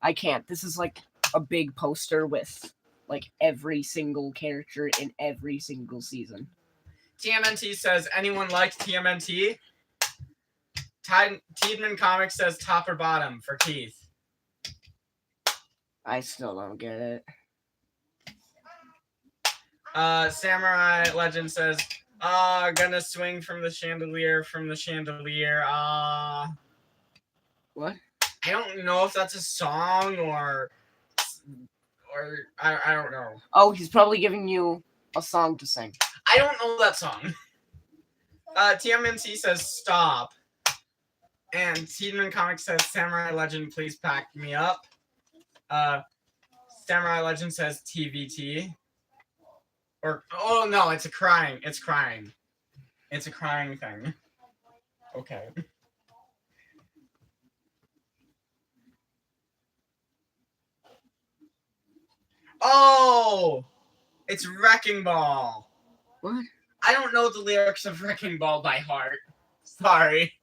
I can't. This is like a big poster with like every single character in every single season. TMNT says, anyone likes TMNT? Tiedemann Comics says top or bottom for Keith. I still don't get it. Samurai Legend says, gonna swing from the chandelier, What? I don't know if that's a song or I don't know. Oh, he's probably giving you a song to sing. I don't know that song. TMNT says stop. And Seedman Comics says Samurai Legend, please pack me up. Samurai Legend says TVT. Or oh no, it's crying. It's a crying thing. Okay. Oh, it's Wrecking Ball. What? I don't know the lyrics of Wrecking Ball by heart. Sorry.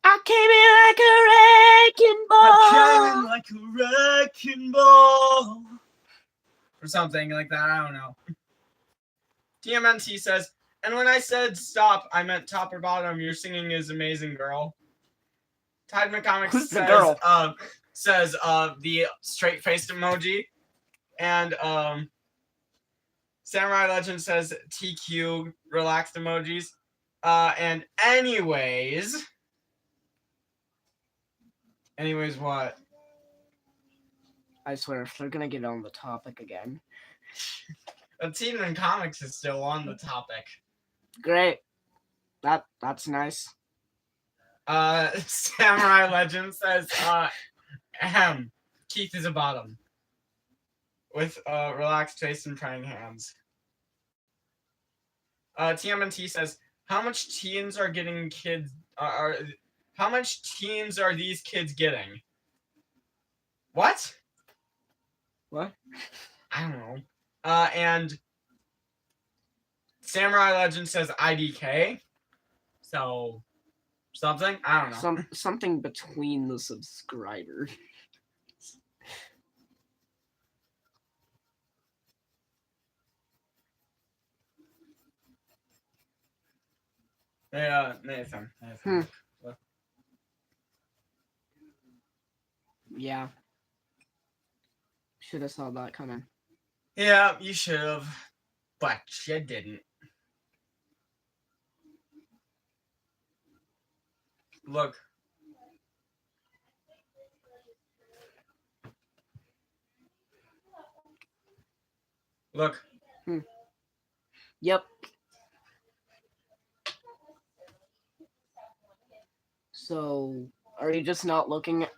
I came in like a wrecking ball. like a wrecking ball. Or something like that. I don't know. TMNT says, and when I said stop, I meant top or bottom. Your singing is amazing, girl. Tideman Comics Who's the says, girl? The straight-faced emoji. And Samurai Legend says TQ relaxed emojis. And anyways what? I swear, if they're gonna get on the topic again. The Team in Comics is still on the topic. Great. That's nice. Samurai Legend says, Keith is a bottom. With relaxed face and praying hands. TMNT says, how much teens are getting kids how much teens are these kids getting? What? What? I don't know. And Samurai Legend says IDK. So something? I don't know. Something between the subscribers. Yeah, Nathan. Look. Yeah. Should have saw that coming. Yeah, you should have, but you didn't. Look. Look. Yep. So, are you just not looking at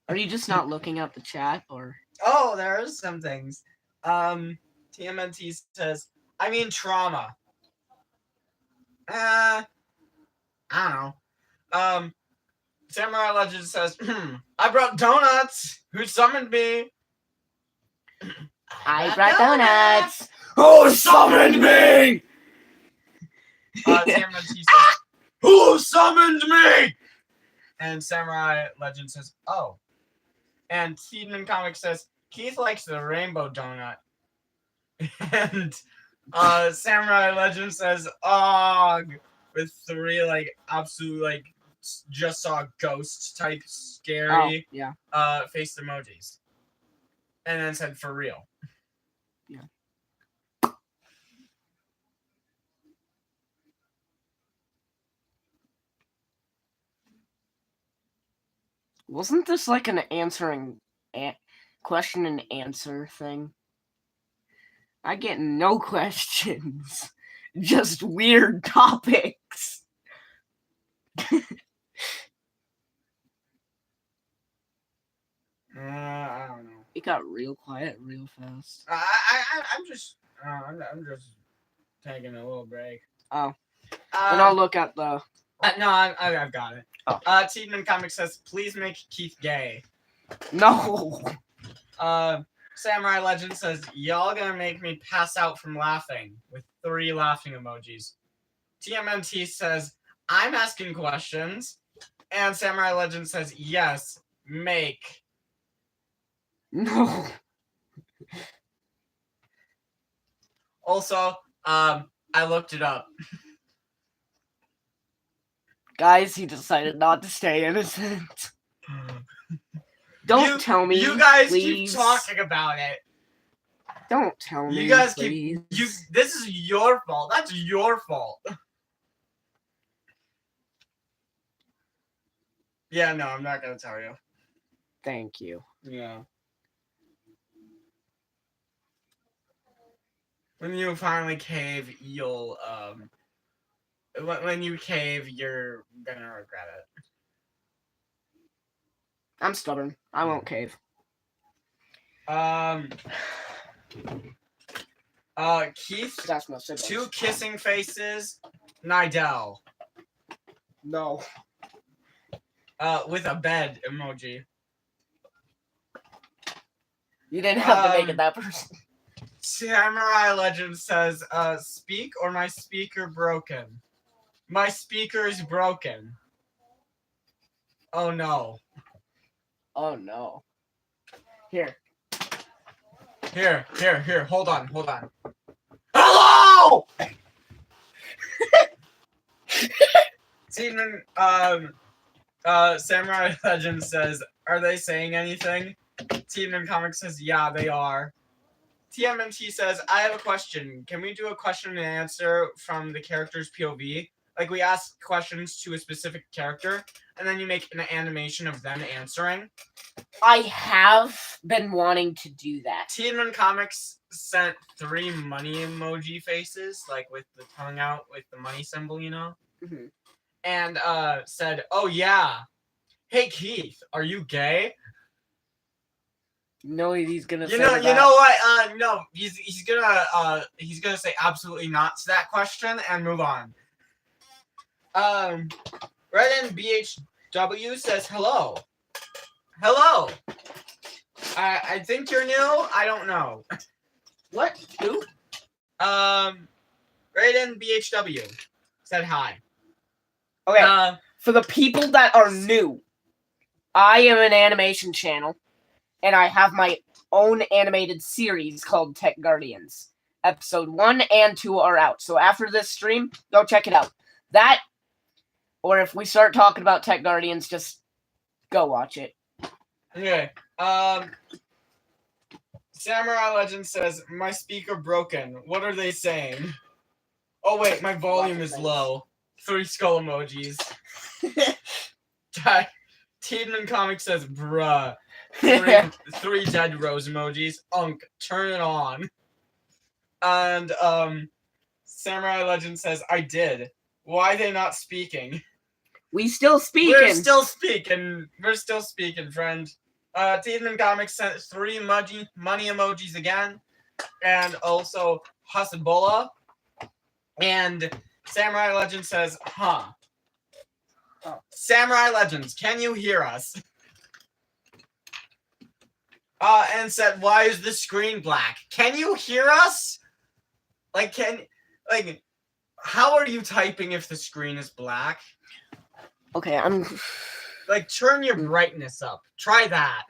the chat, or? Oh, there are some things. TMNT says, I mean trauma. I don't know. Samurai Legend says, I brought donuts. Who summoned me? I brought donuts. Who summoned me? TMNT says, who summoned me? And Samurai Legend says, oh. And Seedman Comics says, Keith likes the rainbow donut. And Samurai Legend says, "Og," with 3 absolute just saw ghost type scary face emojis, and then said for real. Yeah. Wasn't this like an question and answer thing? I get no questions, just weird topics. I don't know. It got real quiet real fast. I'm just taking a little break. Oh. Then I'll look at the... No, I've got it. Oh. Teedman Comics says, please make Keith gay. No. Samurai Legend says, y'all gonna make me pass out from laughing, with 3 laughing emojis. TMNT says, I'm asking questions. And Samurai Legend says, yes, make. No. Also, I looked it up. Guys, he decided not to stay innocent. Don't tell me. You guys please. keep talking about it. Don't tell me. You guys please. This is your fault. That's your fault. Yeah, no, I'm not gonna tell you. Thank you. Yeah. When you finally cave, you'll when you cave, you're gonna regret it. I'm stubborn. I won't cave. Keith, That's my siblings. 2 kissing faces, Nidell, No. with a bed emoji. You didn't have to make it that person. Samurai Legend says, speak or my speaker broken. My speaker is broken. Oh no. Oh no. Here. Here, hold on. Hello! Steven, Samurai Legend says, are they saying anything? Steven Comics says, yeah, they are. TMNT says, I have a question. Can we do a question and answer from the character's POV? Like, we ask questions to a specific character, and then you make an animation of them answering. I have been wanting to do that. Tiedemann Comics sent 3 money emoji faces, like with the tongue out, with the money symbol, you know? Mhm. And said, oh yeah, hey Keith, are you gay? No, he's gonna say You know that. what? No, he's gonna say absolutely not to that question and move on. Red BHW says hello. Hello. I think you're new. I don't know. What? Who? Raiden BHW said hi. Okay. For the people that are new, I am an animation channel, and I have my own animated series called Tech Guardians. Episode 1 and 2 are out. So after this stream, go check it out. That, or if we start talking about Tech Guardians, just go watch it. Okay. Samurai Legend says, my speaker broken. What are they saying? Oh wait, my volume is low. 3 skull emojis. Tiedemann Comics says, bruh. 3 dead rose emojis. Unk, turn it on. And Samurai Legend says, I did. Why they not speaking? We still speaking. We're still speaking, friend. Tiedemann Comics sent 3 money emojis again. And also Hasbulla. And Samurai Legend says, huh. Oh. Samurai Legends, can you hear us? And said, why is the screen black? Can you hear us? How are you typing if the screen is black? Okay, I'm... Turn your brightness up. Try that.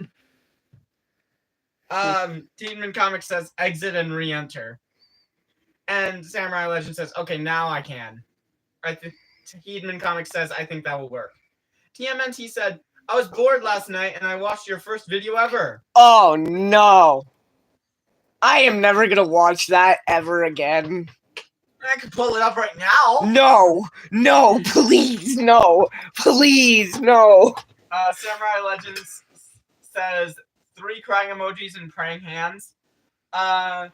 Tiedemann Comics says, exit and re-enter. And Samurai Legend says, okay, now I can. Tiedemann Comics says, I think that will work. TMNT said, I was bored last night and I watched your first video ever. Oh, no. I am never gonna watch that ever again. I can pull it up right now. No, please, no. Please, no. Samurai Legends says 3 crying emojis and praying hands. Raiden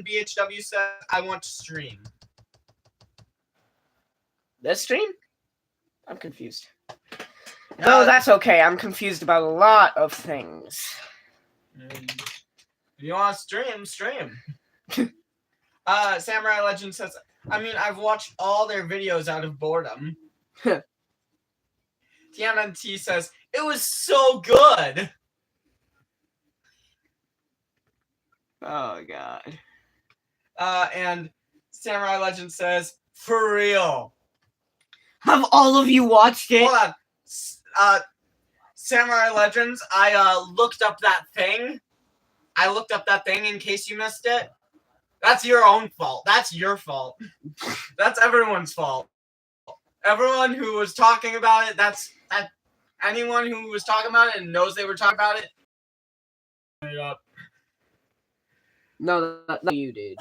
BHW says, I want to stream. This stream? I'm confused. No, that's okay. I'm confused about a lot of things. If you want to stream. Samurai Legend says, I mean, I've watched all their videos out of boredom. TMNT says, it was so good. Oh, God. And Samurai Legend says, for real. Have all of you watched it? Hold on. Samurai Legends, I looked up that thing. I looked up that thing in case you missed it. That's your own fault. That's your fault. That's everyone's fault. Everyone who was talking about it, anyone who was talking about it and knows they were talking about it. No, not you, dude.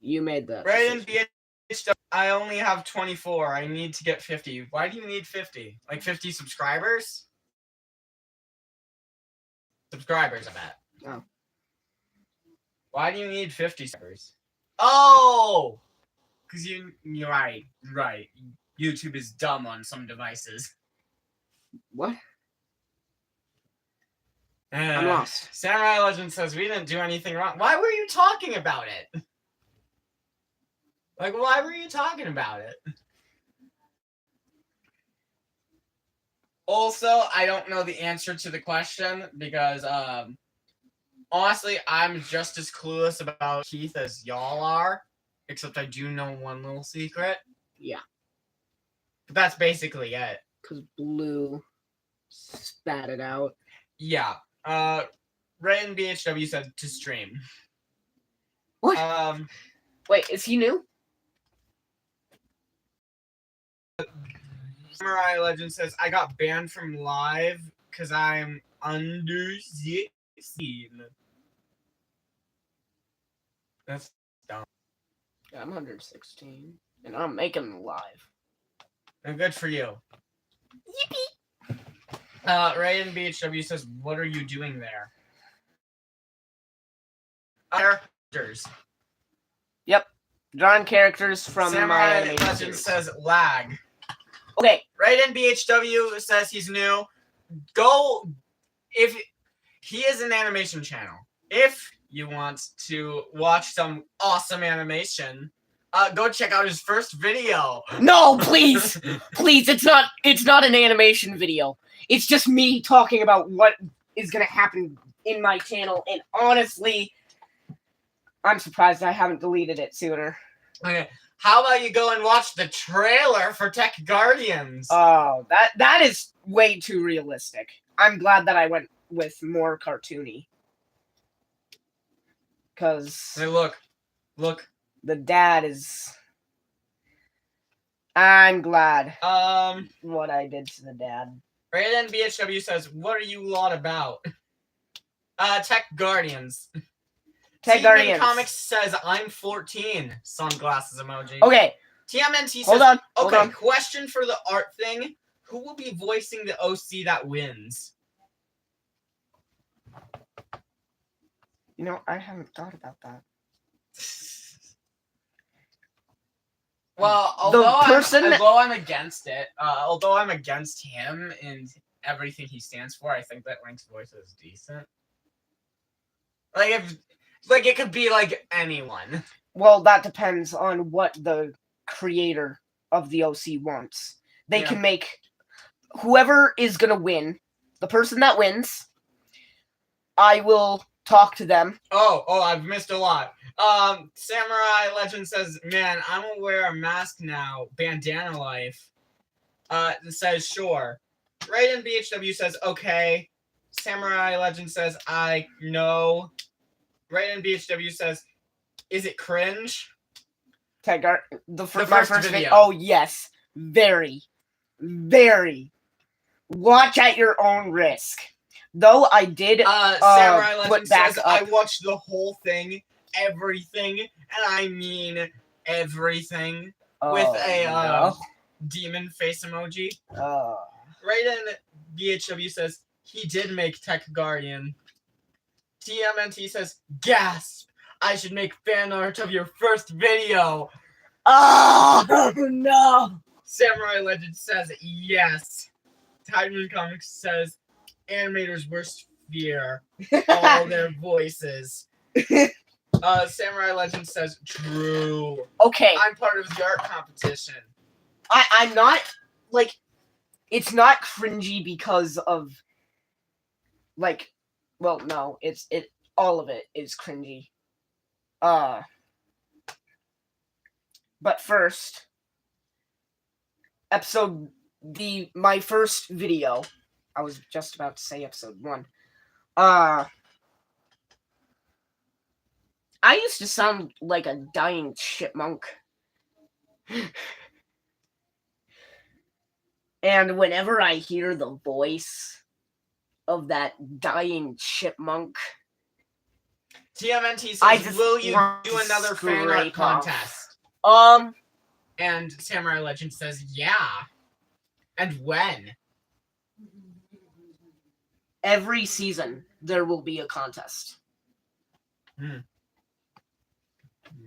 You made that. Raiden decision. BHW, I only have 24. I need to get 50. Why do you need 50? Like 50 subscribers? Subscribers, I bet. Oh. Why do you need 50 subscribers? Oh! Because you're right. YouTube is dumb on some devices. What? I'm lost. Samurai Legend says we didn't do anything wrong. Why were you talking about it? Like, why were you talking about it? Also, I don't know the answer to the question because, honestly, I'm just as clueless about Keith as y'all are. Except I do know one little secret. Yeah. But that's basically it. Because Blue spat it out. Yeah. Raiden BHW said to stream. What? Wait, is he new? Samurai Legend says, I got banned from live because I'm under 16. That's dumb. Yeah, I'm under 16. And I'm making them live. And good for you. Yippee! Raiden BHW says, what are you doing there? Characters. Drawing characters from my Samurai animation Legend series. says, lag. Okay, Raiden BHW says he's new. Go, if he is an animation channel. If you want to watch some awesome animation, go check out his first video. no, please, please. It's not an animation video. It's just me talking about what is gonna happen in my channel. And honestly, I'm surprised I haven't deleted it sooner. Okay, how about you go and watch the trailer for Tech Guardians? Oh, that is way too realistic. I'm glad that I went with more cartoony. Cause Hey, look. the dad is. I'm glad what I did to the dad. Raiden BHW says, what are you lot about? Tech Guardians. Tech Guardians. Comics says, I'm 14. Sunglasses emoji. Okay, TMNT says, hold on. Hold okay, on. question for the art thing. Who will be voicing the OC that wins? You know, I haven't thought about that. Well, although I'm against it, although I'm against him and everything he stands for, I think that Link's voice is decent. Like it could be like anyone. Well, that depends on what the creator of the OC wants. They can make whoever is gonna win, the person that wins. I will talk to them. Oh, I've missed a lot. Samurai Legend says, man, I'm gonna wear a mask now. Bandana life. It says, sure. Raiden BHW says, okay. Samurai Legend says, I know. Raiden BHW says, is it cringe? My first first video. Oh yes, very, very. Watch at your own risk. Though I did Samurai Legend put back says, up. I watched the whole thing, everything, and I mean everything, with a demon face emoji. Raiden BHW says, he did make Tech Guardian. TMNT says, gasp! I should make fan art of your first video. Oh no! Samurai Legend says, yes. Titan Comics says, animators' worst fear. All their voices. Samurai Legend says, true. Okay, I'm part of the art competition. I'm not like. It's not cringy because of like. Well, no, it. All of it is cringy. But first, my first video. I was just about to say episode 1. I used to sound like a dying chipmunk. And whenever I hear the voice of that dying chipmunk, TMNT I says, just will you want do to another fan art scrape off. contest? And Samurai Legend says, yeah. And when? Every season there will be a contest.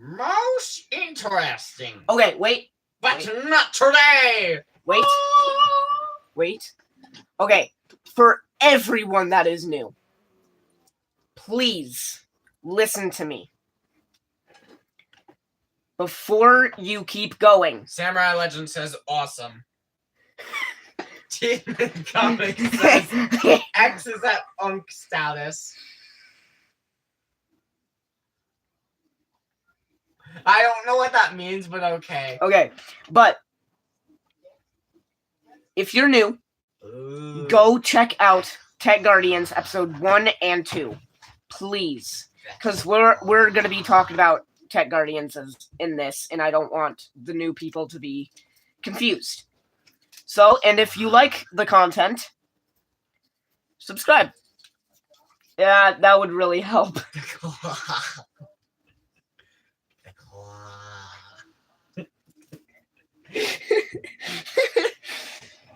Most interesting. Okay, wait. But not today! Wait. Okay, for everyone that is new, please listen to me. Before you keep going. Samurai Legend says, awesome. Demon Comics says, X is at Unk status. I don't know what that means, but okay. Okay, but if you're new, Ooh. go check out Tech Guardians episode 1 and 2. Please. Because we're going to be talking about Tech Guardians in this, and I don't want the new people to be confused. So, and if you like the content, subscribe. Yeah, that would really help.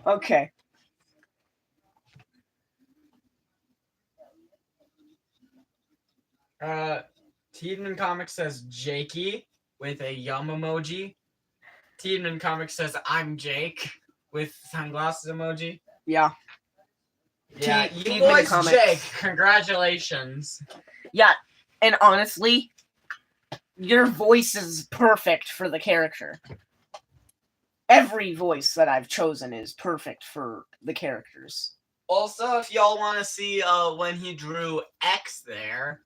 Okay. Tiedemann Comics says Jakey with a yum emoji. Tiedemann Comics says I'm Jake with sunglasses emoji. Yeah. Yeah, you Tiedemann boys, Comics. Jake, congratulations. Yeah, and honestly, your voice is perfect for the character. Every voice that I've chosen is perfect for the characters. Also, if y'all want to see when he drew X there,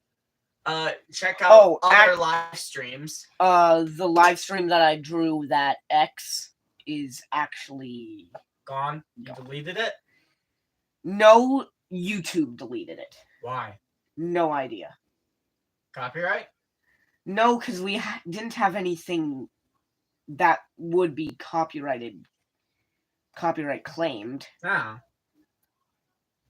check out other live streams. The live stream that I drew that X is actually Gone? You deleted it? No, YouTube deleted it. Why? No idea. Copyright? No, because we didn't have anything that would be copyright claimed. Oh.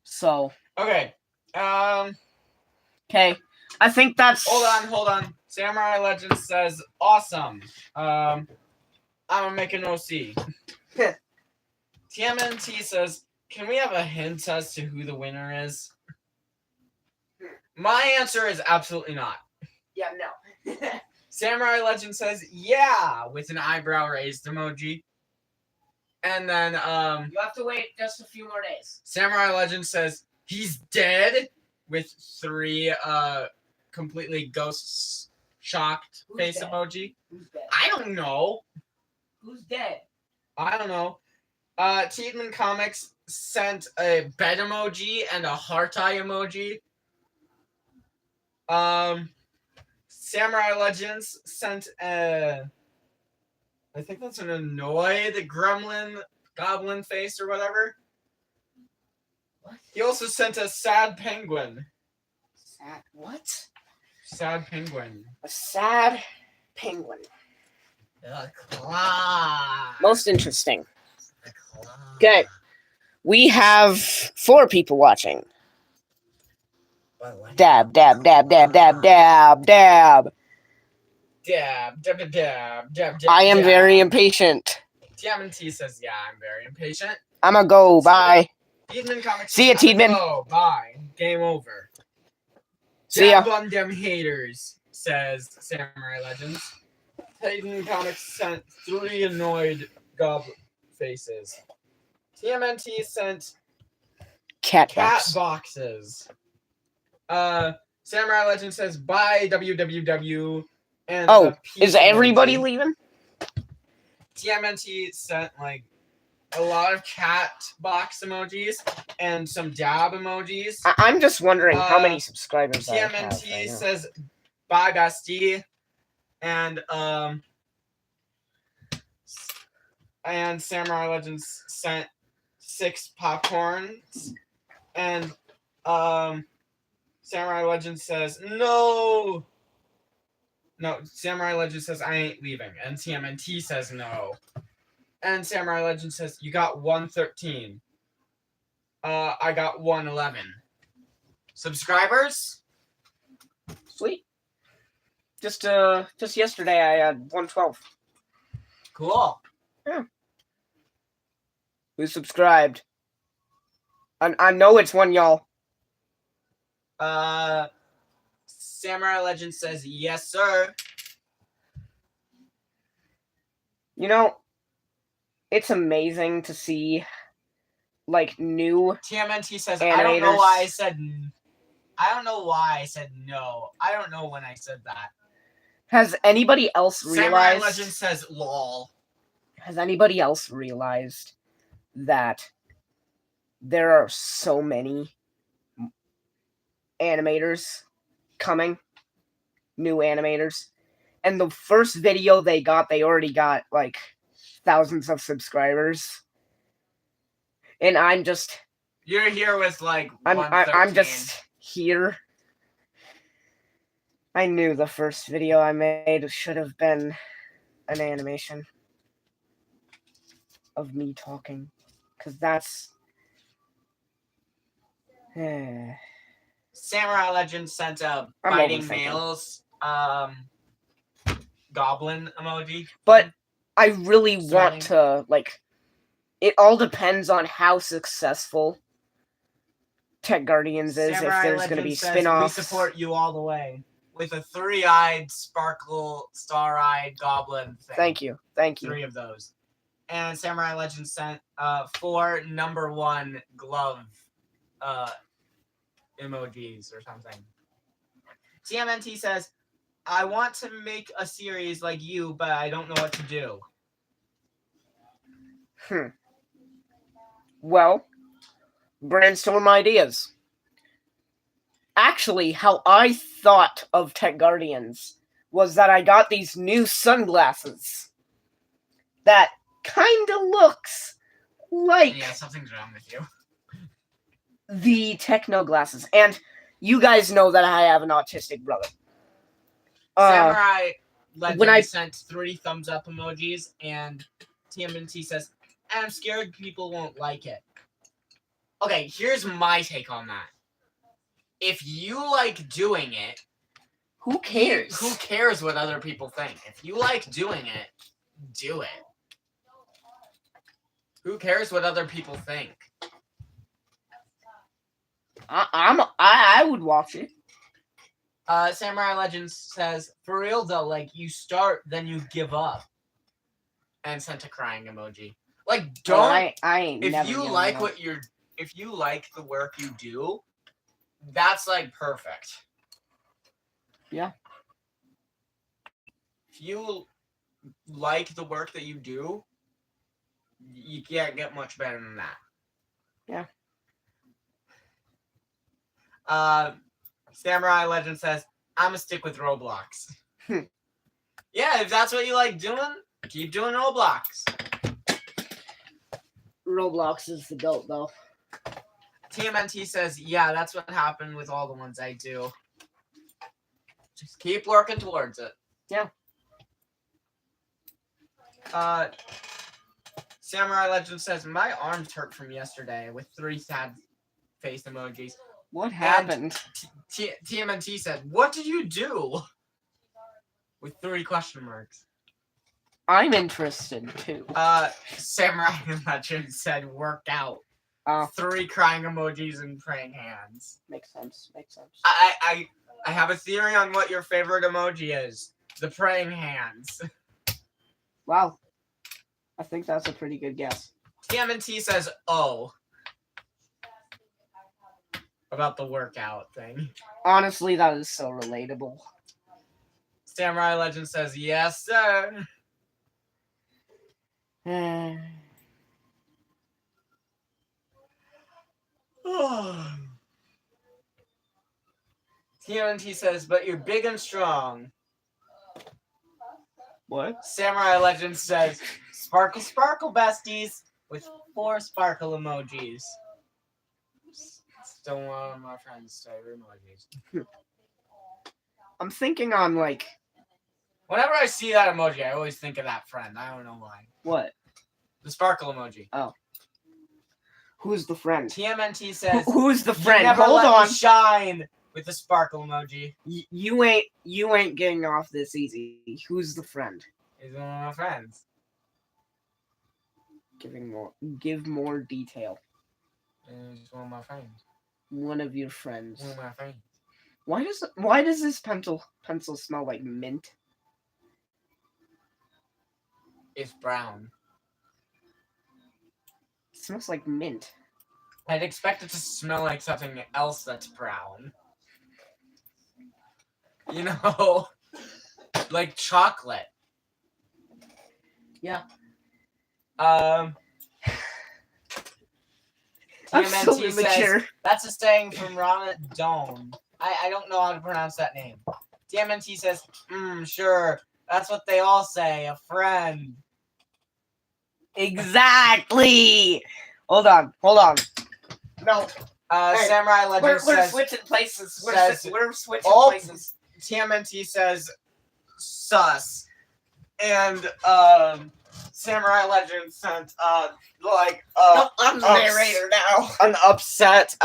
So. Okay. Okay. I think that's. Hold on. Samurai Legend says awesome. I'm gonna make an OC. TMNT says, can we have a hint as to who the winner is? My answer is absolutely not. Yeah, no. Samurai Legend says, yeah, with an eyebrow raised emoji. And then, You have to wait just a few more days. Samurai Legend says, he's dead, with 3, completely ghost shocked face dead? emoji. Who's dead? I don't know. Who's dead? I don't know. Tiedemann Comics sent a bed emoji and a heart eye emoji. Samurai Legends sent a, I think that's an annoyed gremlin goblin face or whatever. What? He also sent a sad penguin. Sad what? Sad penguin. A sad penguin. Claw. Most interesting. Okay. We have 4 people watching. Dab, dab, dab, dab, dab, dab, dab. Dab. I am very impatient. TMNT says, yeah, I'm very impatient. I'm gonna go. Bye. Tiedemann Comics. See ya, Tiedemann. Oh, bye. Game over. See ya. Dab on them haters, says Samurai Legends. Tiedemann Comics sent 3 annoyed goblin faces. TMNT sent Cat cat box. boxes. Samurai Legend says bye www. And is everybody leaving? TMNT sent like a lot of cat box emojis and some dab emojis. I'm just wondering how many subscribers I have. TMNT says bye bestie, and Samurai Legends sent 6 popcorns, and Samurai Legend says no. Samurai Legend says I ain't leaving, and TMNT says no. And Samurai Legend says you got 113. I got 111. Subscribers? Sweet. Just yesterday I had 112. Cool. Who subscribed? I know it's one y'all. Samurai Legend says yes, sir. You know, it's amazing to see like new TMNT says I don't know animators. why I said. I don't know why I said no. I don't know when I said that. Has anybody else Samurai realized? Legend says lol. Has anybody else realized that there are so many animators coming? New animators. And the first video they already got like thousands of subscribers. And I'm just You're here with like I'm 113. just here. I knew the first video I made should have been an animation of me talking, because that's Samurai Legend sent a I'm fighting overthinking. males goblin emoji. But I really Starting. want to, like, it all depends on how successful Tech Guardians is, Samurai if there's going to Legend be says, spin-offs. We support you all the way. With a three-eyed, sparkle, star-eyed goblin thing. Thank you. 3 of those. And Samurai Legend sent 4 #1 glove emojis or something. TMNT says, I want to make a series like you, but I don't know what to do. Well, brainstorm ideas. Actually, how I thought of Tech Guardians was that I got these new sunglasses that kind of looks like Yeah, something's wrong with you. the techno glasses. And you guys know that I have an autistic brother. Samurai Legend I- sent 3 thumbs up emojis, and TMNT says, I'm scared people won't like it. Okay, here's my take on that. If you like doing it, Who cares? who cares what other people think? If you like doing it, do it. Who cares what other people think? I would watch it. Samurai Legends says, for real though, like you start, then you give up. And sent a crying emoji. Like, don't. I ain't If never you giving like up. what you're, if you like the work you do, that's like perfect. Yeah. If you like the work that you do, you can't get much better than that. Yeah. Samurai Legend says, I'm gonna stick with Roblox. Yeah, if that's what you like doing, keep doing Roblox. Roblox is the goat, though. TMNT says, yeah, that's what happened with all the ones I do. Just keep working towards it. Yeah. Samurai Legend says, my arms hurt from yesterday with 3 sad face emojis. What happened? TMNT said, what did you do? With 3 question marks. I'm interested, too. Samurai Legend said, work out. Oh, 3 crying emojis and praying hands. makes sense. Makes sense. I have a theory on what your favorite emoji is. The praying hands. Wow. I think that's a pretty good guess. TMNT says, oh. About the workout thing. Honestly, that is so relatable. Samurai Legend says, yes, sir. TMNT says, but you're big and strong. What? Samurai Legend says, sparkle, sparkle, besties. With 4 sparkle emojis. Still one of my friends' favorite emojis. I'm thinking on, like... Whenever I see that emoji, I always think of that friend. I don't know why. What? The sparkle emoji. Who's the friend? TMNT says, Who's the "You friend? never Hold let me on. shine. with the sparkle emoji. You ain't getting off this easy. Who's the friend? He's one of my friends. Give more detail. He's one of my friends. One of your friends. One of my friends. Why does this pencil smell like mint? It's brown. It smells like mint. I'd expect it to smell like something else that's brown. You know, like chocolate. Yeah. TMNT I'm so says, immature. that's a saying from Ronald Doan. I don't know how to pronounce that name. TMNT says, sure, that's what they all say, a friend. Exactly. Hold on. No, Hey, Samurai Legend we're says, switching places. says- We're switching Oh. places. TMNT says, sus. And, Samurai Legend sent, I'm the narrator now. an upset,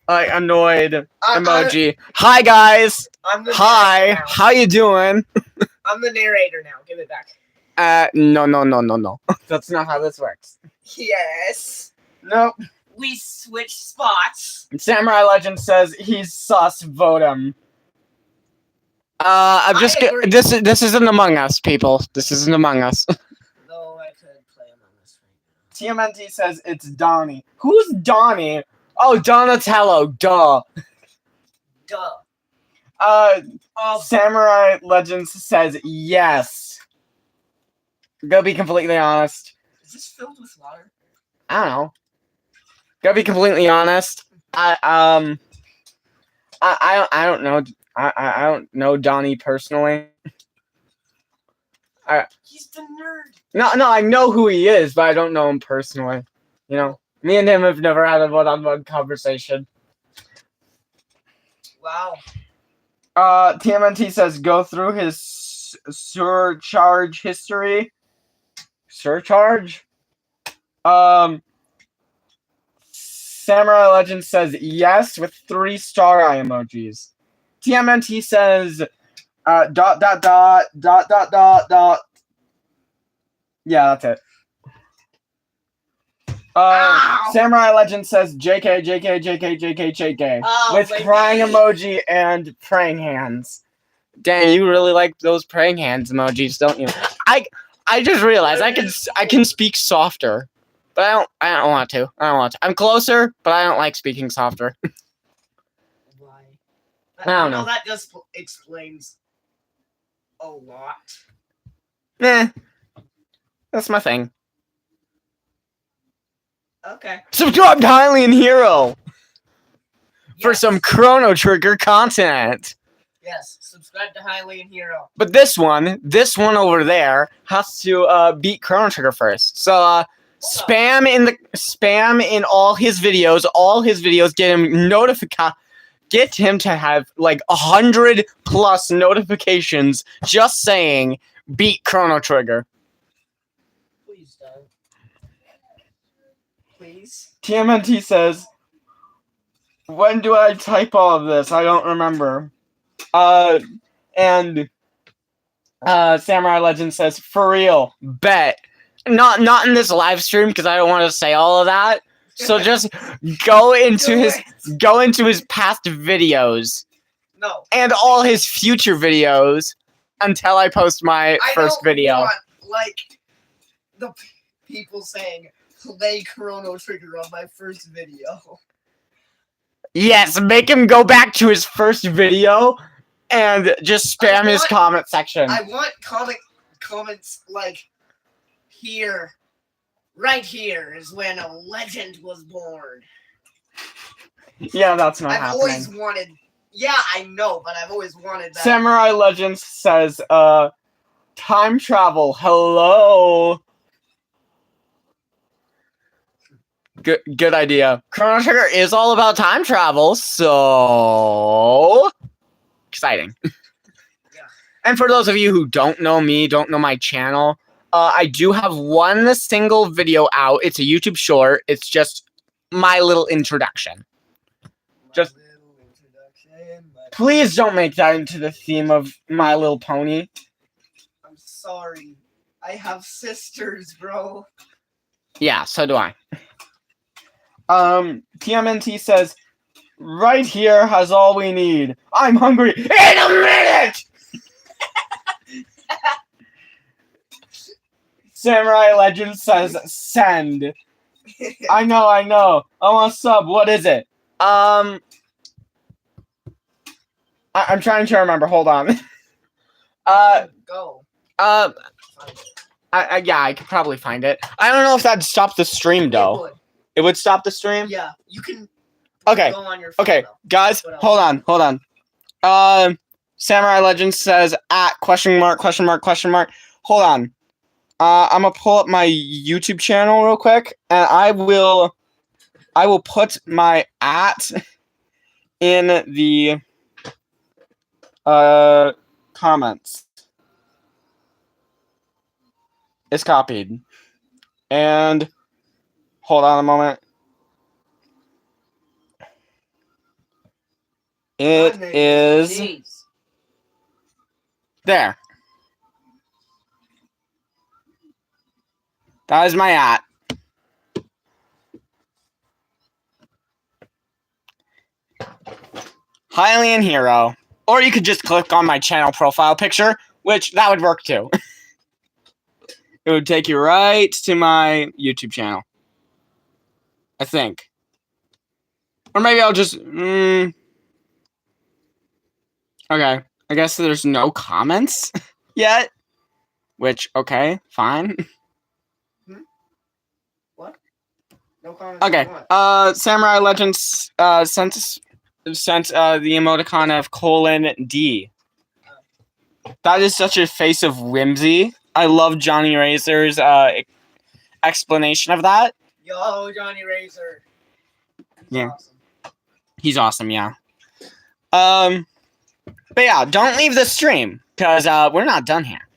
annoyed I'm emoji. Hi, guys. the Hi. narrator now. How you doing? I'm the narrator now. Give it back. No. That's not how this works. Yes. Nope. We switched spots. Samurai Legend says he's sus. Vote him. I'm just I agree. this isn't Among Us, people. This isn't Among Us. Though I could play Among Us right now. TMNT says it's Donnie. Who's Donnie? Oh, Donatello. Duh. Duh. Samurai Legends says yes. Gotta be completely honest. Is this filled with water? I don't know. Gotta be completely honest. I don't know. I don't know Donnie personally. He's the nerd. No, I know who he is, but I don't know him personally. You know, me and him have never had a one-on-one conversation. Wow. TMNT says go through his surcharge history. Surcharge? Samurai Legend says yes with 3-star eye emojis. TMNT says dot. Yeah, that's it. Ow! Samurai Legend says JK Oh, with baby. crying emoji and praying hands. Dang, you really like those praying hands emojis, don't you? I just realized I can speak softer, but I don't want to. I'm closer, but I don't like speaking softer. Why? I don't know. That just explains a lot. That's my thing. Okay. Subscribe to Hylian Hero for Yes. some Chrono Trigger content. Yes. Subscribe to Hylian Hero. But this one over there has to beat Chrono Trigger first. So spam in all his videos. All his videos get him to have like 100+ notifications just saying beat Chrono Trigger. Please don't. Please. TMNT says, when do I type all of this? I don't remember. And Samurai Legend says, for real, bet. Not in this live stream because I don't want to say all of that. So just go into his past videos No. and all his future videos until I post my first don't video. Want, like the people saying play Chrono Trigger on my first video. Yes, make him go back to his first video and just spam his comment section. I want comments like here. Right here is when a legend was born. Yeah, that's not I've happening. always wanted. Yeah, I know, but I've always wanted that. Samurai Legends says, time travel. Hello. Good idea. Chrono Trigger is all about time travel, so exciting. Yeah. And for those of you who don't know me, don't know my channel, I do have one single video out. It's a YouTube short. It's just my little introduction. Just- My little Please don't make that into the theme of My Little Pony. I'm sorry. I have sisters, bro. Yeah, so do I. TMNT says, right here has all we need. I'm hungry in a minute! Samurai Legend says, send. I know. I want a sub. What is it? I'm trying to remember. Hold on. Go. Yeah, Find it. I could probably find it. I don't know if that'd stop the stream, It though. would. It would stop the stream? Yeah, you can Okay. go on your phone, Okay, though. guys, What else? hold on. Samurai Legend says at question mark. Hold on. I'm gonna pull up my YouTube channel real quick, and I will put my at in the comments. It's copied. And hold on a moment. It God, nigga. is Jeez. there. That is my at. Hylian Hero. Or you could just click on my channel profile picture, which that would work too. It would take you right to my YouTube channel. I think. Or maybe I'll just... Okay. I guess there's no comments yet. Which, okay, fine. What? No comments. Okay. on what? Samurai Legends sent the emoticon of :D. That is such a face of whimsy. I love Johnny Razor's explanation of that. Yo, Johnny Razor. He's Yeah. awesome. He's awesome, yeah. But yeah, don't leave the stream because we're not done here.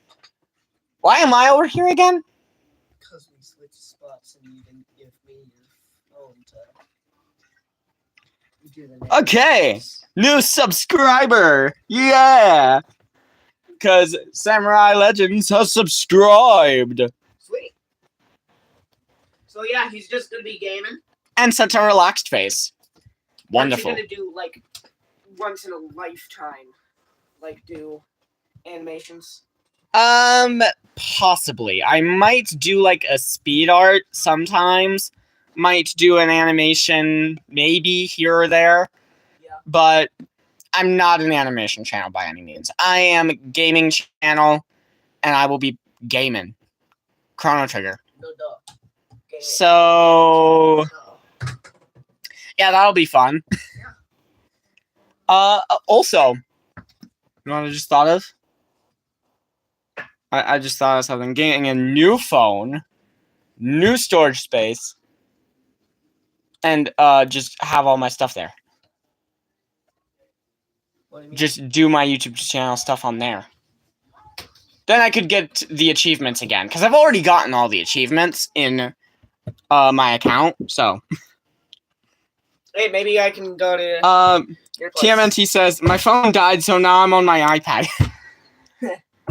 Why am I over here again? Because we switched spots and you didn't give me your phone to do the name. Okay. New subscriber! Yeah! Because Samurai Legends has subscribed! Sweet. So yeah, he's just gonna be gaming. And such a relaxed face. Wonderful. Aren't you gonna do like once in a lifetime, like do animations? Possibly. I might do like a speed art sometimes. Might do an animation maybe here or there. Yeah. But I'm not an animation channel by any means. I am a gaming channel, and I will be gaming. Chrono Trigger. No duh. Gaming. So No. yeah, that'll be fun. Also, you know what I just thought of? I just thought of something. Getting a new phone, new storage space, and just have all my stuff there. What do you mean? Just do my YouTube channel stuff on there. Then I could get the achievements again, because I've already gotten all the achievements in my account. So Hey, maybe I can go to your place. TMNT says my phone died, so now I'm on my iPad.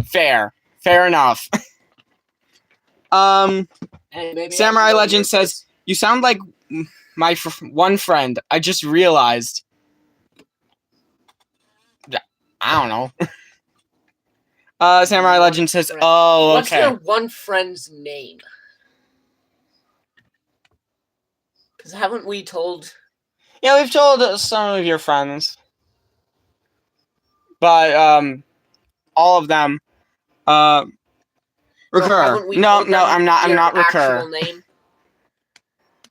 Fair enough. Hey, maybe I Samurai can go to Legend your says you sound like my one friend. I just realized. I don't know. Samurai Legend says, friend. "Oh, What's okay." your one friend's name? Because haven't we told? Yeah, we've told some of your friends, but all of them, recur. haven't we No, told them I'm not your recur. actual name?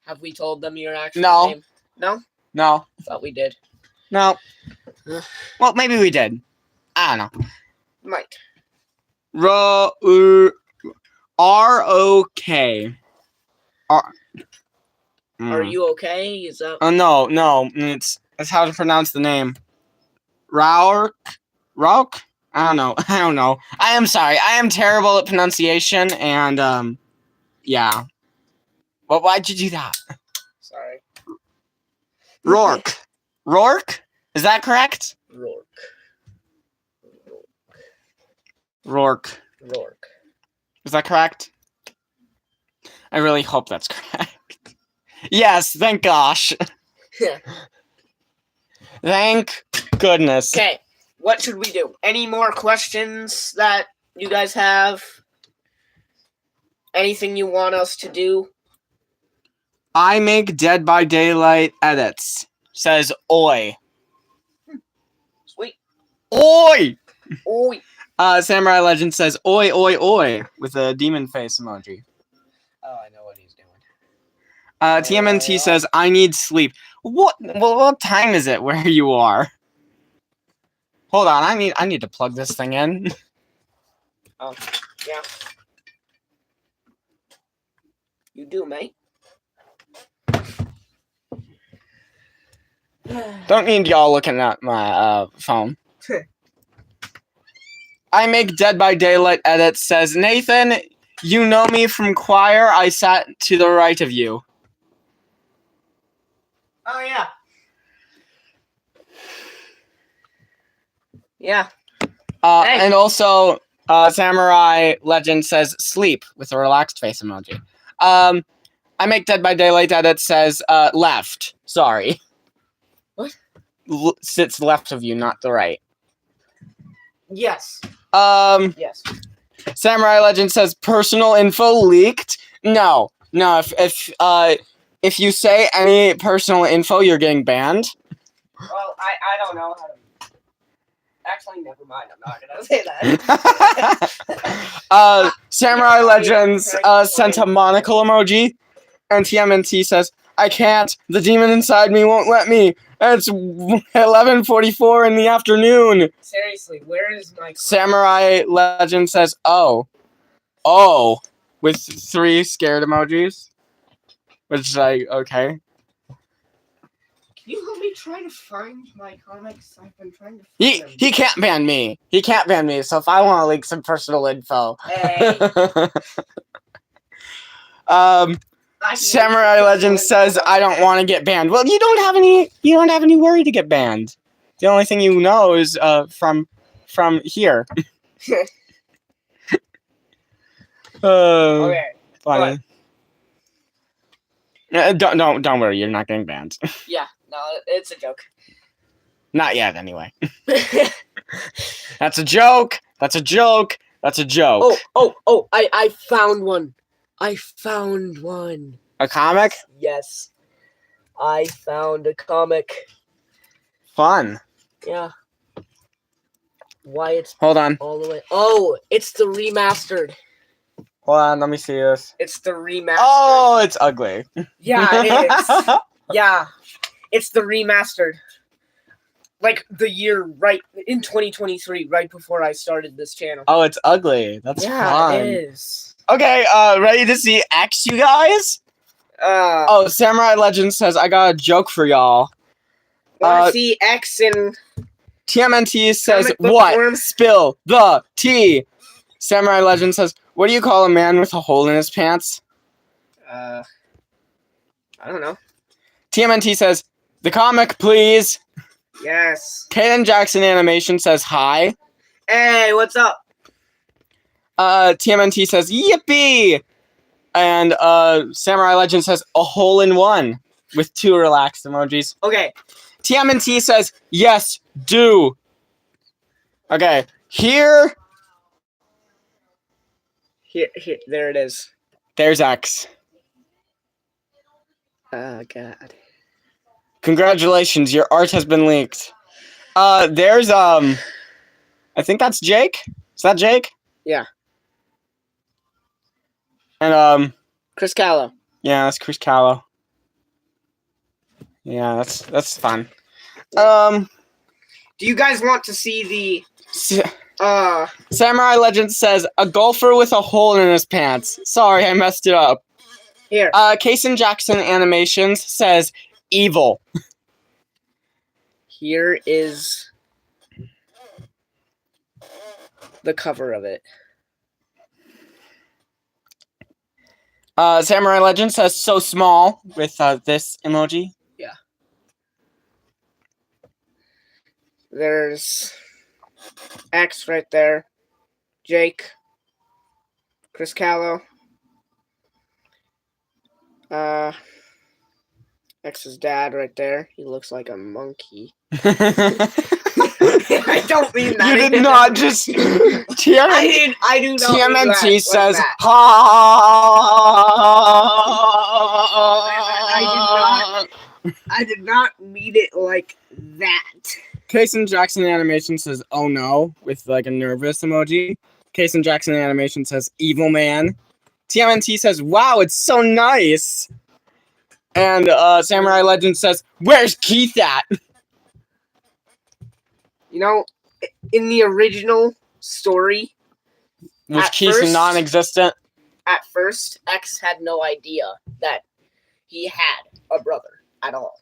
Have we told them your actual No. name? No, No, thought we did. no. Well, maybe we did. I don't know. Might. R-O-K. Are you okay? Is that? No. That's how to pronounce the name. Rauk? I don't know. I am sorry. I am terrible at pronunciation, and yeah. Well, why'd you do that? Sorry. Rourke. Is that correct? Rourke. Rourke. Is that correct? I really hope that's correct. Yes, thank gosh. Thank goodness. Okay, what should we do? Any more questions that you guys have? Anything you want us to do? I make Dead by Daylight edits. Says oi. Sweet. Oi! Oi. Samurai Legend says oi oi oi with a demon face emoji. Oh, I know what he's doing. TMNT says I need sleep. What time is it where you are? Hold on, I need to plug this thing in. Oh, yeah. You do, mate. Don't need y'all looking at my phone. I make Dead by Daylight edits. Says Nathan, you know me from choir. I sat to the right of you. Oh, yeah. Yeah. Hey. And also, Samurai Legend says sleep with a relaxed face emoji. I make Dead by Daylight edits. Says left. Sorry. What? Sits left of you, not the right. Yes. Yes. Samurai Legend says personal info leaked. No. If you say any personal info, you're getting banned. Well, I don't know how to. Actually, never mind. I'm not gonna say that. Samurai Legends sent a monocle emoji, and TMNT says, "I can't. The demon inside me won't let me. It's 11:44 in the afternoon." Seriously, where is my? Samurai Legend says, "Oh, with 3 scared emojis," which is like okay. Can you help me try to find my comics? I've been trying to find them. He can't ban me. He can't ban me. So if I want to leak some personal info, Hey. Samurai Legend says I don't want to get banned. Well, you don't have any worry to get banned. The only thing you know is from here. Okay. Funny. Don't worry, you're not getting banned. Yeah. No, it's a joke. Not yet, anyway. That's a joke. That's a joke. That's a joke. Oh! I found one. I found one. A comic? Yes. I found a comic. Fun. Yeah. Why it's Hold on. all the way. Oh, it's the remastered. Hold on, let me see this. It's the remastered. Oh, it's ugly. Yeah, it is. Yeah. It's the remastered. Like the year right in 2023, right before I started this channel. Oh, it's ugly. That's fun. It is. Okay, ready to see X, you guys? Oh, Samurai Legend says, I got a joke for y'all. Wanna see X in TMNT says, comic book what? form? Spill the tea. Samurai Legend says, what do you call a man with a hole in his pants? I don't know. TMNT says, the comic, please. Yes. Kaden Jackson Animation says, hi. Hey, what's up? TMNT says, yippee. And Samurai Legend says, a hole in one with 2 relaxed emojis. Okay. TMNT says, yes, do. Okay, here, There it is. there's X. Oh, God. Congratulations, your art has been leaked. There's, I think that's Jake. Is that Jake? Yeah. And, Chris Callow. yeah, that's Chris Callow. Yeah, that's fun. Do you guys want to see the, Samurai Legend says, a golfer with a hole in his pants. Sorry, I messed it up. here. Kason Jackson Animations says, evil. Here is the cover of it. Samurai Legend says, so small with this emoji. There's X right there. Jake. Chris Callow. X's dad right there. He looks like a monkey. I don't mean that. You did not just I do not mean that TMNT like says that. I did not mean it like that. Kason Jackson Animation says, "Oh no," with like a nervous emoji. Kason Jackson Animation says, "Evil man." TMNT says, "Wow, it's so nice." And Samurai Legend says, "Where's Keith at?" You know, in the original story, Was At Keith first- non-existent? at first, X had no idea that he had a brother at all.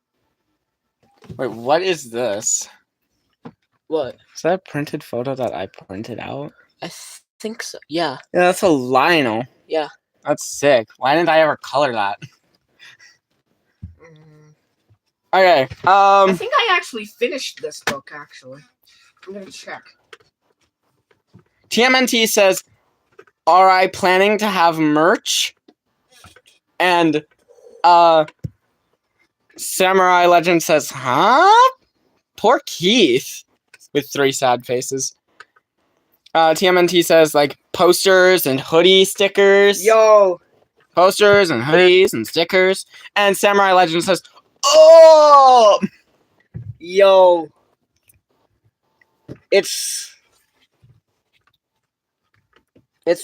Wait, what is this? What? Is that a printed photo that I printed out? I think so. Yeah. Yeah, that's a Lionel. Yeah. That's sick. Why didn't I ever color that? Okay. I think I actually finished this book, actually. I'm gonna check. TMNT says, "Are I planning to have merch?" And Samurai Legend says, "Huh? Poor Keith," with 3 sad faces. TMNT says, like, posters and hoodie stickers. Yo! Posters and hoodies and stickers. And Samurai Legend says, "Oh!" Yo! It's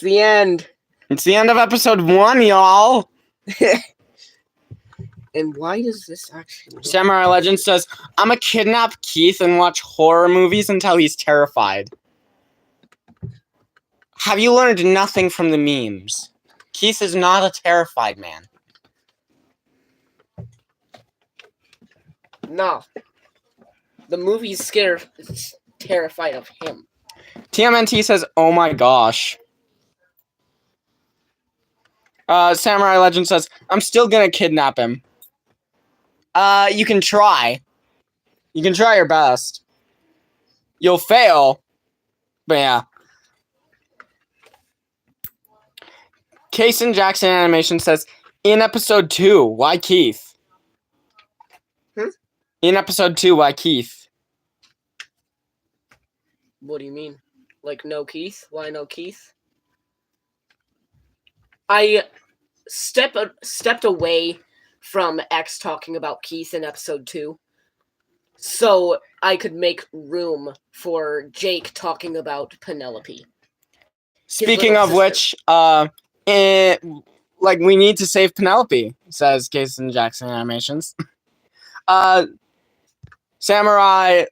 the end. It's the end of episode 1, y'all. And why does this actually... Samurai Legend says, "I'ma kidnap Keith and watch horror movies until he's terrified." Have you learned nothing from the memes? Keith is not a terrified man. No. The movie's terrified of him. TMNT says, "Oh my gosh." Samurai Legend says, "I'm still gonna kidnap him." You can try. You can try your best. You'll fail. But yeah. Kason Jackson Animation says, "In episode 2, why Keith?" In episode 2, why Keith? What do you mean? Like, no Keith? Why no Keith? I stepped away from X talking about Keith in episode 2 so I could make room for Jake talking about Penelope. Speaking little of which, we need to save Penelope, says Kason Jackson Animations. Samurai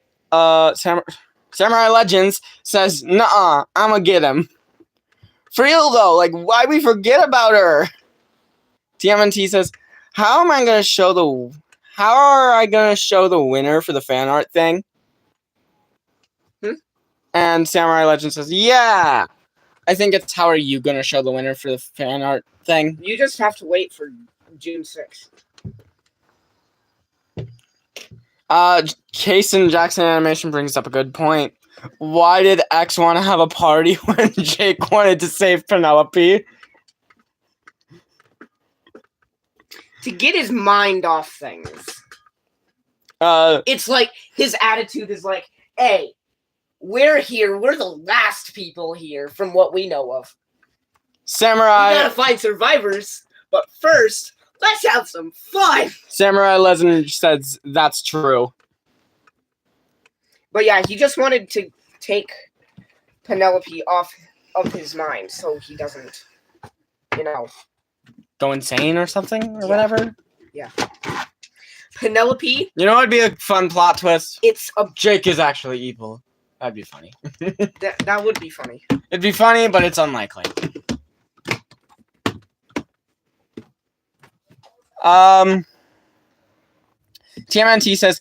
Legends says, "Nuh-uh, I'ma get him." For real though, like, why we forget about her? TMNT says, How are I gonna show the winner for the fan art thing?" And Samurai Legend says, "Yeah, I think it's how are you gonna show the winner for the fan art thing?" You just have to wait for June 6th. Kason Jackson Animation brings up a good point. Why did X want to have a party when Jake wanted to save Penelope? To get his mind off things. It's like, his attitude is like, hey, we're here, we're the last people here from what we know of. Samurai We gotta find survivors, but first, let's have some fun! Samurai Legend says that's true. But yeah, he just wanted to take Penelope off of his mind so he doesn't, Go insane or something or whatever. Penelope, You know what'd be a fun plot twist? it's a... Jake is actually evil. That'd be funny. That would be funny. It'd be funny, but it's unlikely. TMNT says,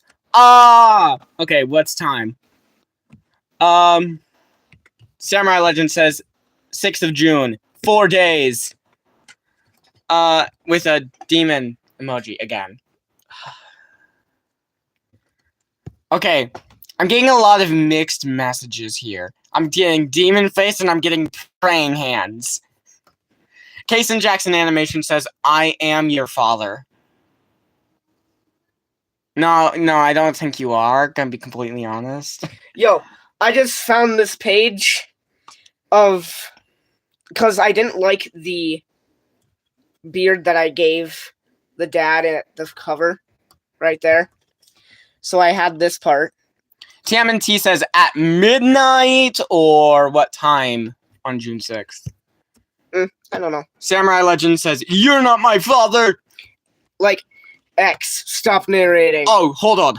okay, what's time? Samurai Legend says 6th of June, 4 days. With a demon emoji again. Okay, I'm getting a lot of mixed messages here. I'm getting demon face and I'm getting praying hands. Kason Jackson Animation says, I am your father. No, I don't think you are, gonna be completely honest. Yo, I just found this page of, because I didn't like the beard that I gave the dad at the cover right there. So I had this part. TMNT says at midnight or what time on June 6th? I don't know. Samurai Legend says, you're not my father! Like, X, stop narrating. Oh, hold on.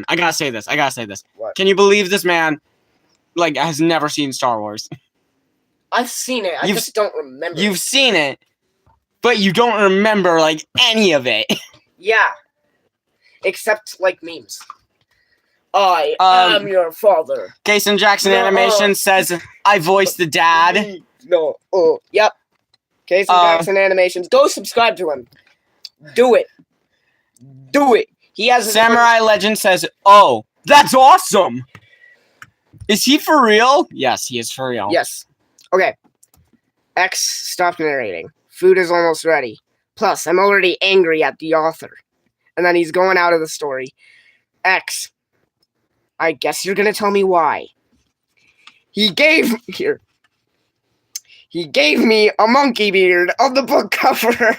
I gotta say this. What? Can you believe this man, like, has never seen Star Wars? I've seen it. I You've- just don't remember. You've seen it, but you don't remember, like, any of it. Yeah. Except like memes. I Um, am your father. Kason Jackson No, Animation says, I voiced the dad. No. Oh, yep. Casey Jackson Animations. Go subscribe to him. Do it. He has his Samurai Legend says, oh, that's awesome! Is he for real? Yes, he is for real. Yes. Okay. X, stop narrating. Food is almost ready. Plus, I'm already angry at the author. And then he's going out of the story. X, I guess you're gonna tell me why. He gave me a monkey beard on the book cover.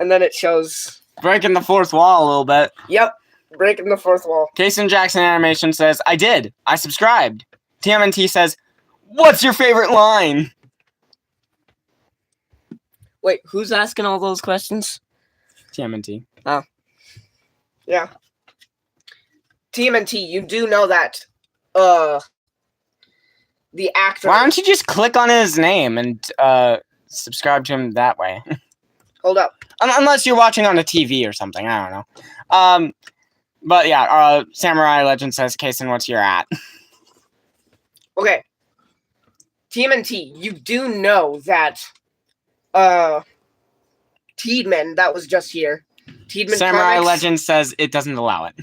And then it shows, Breaking the fourth wall a little bit. yep, breaking the fourth wall. Kason Jackson Animation says, I did. I subscribed. TMNT says, what's your favorite line? Wait, who's asking all those questions? TMNT. Yeah. TMNT, you do know that the actor. Why don't you just click on his name and subscribe to him that way? Hold up. Unless you're watching on a TV or something. I don't know. But yeah, Samurai Legend says, Kason, what's your at? Okay. TMNT, you do know that Tiedemann, that was just here. Tiedemann Samurai Comics, Legend says it doesn't allow it.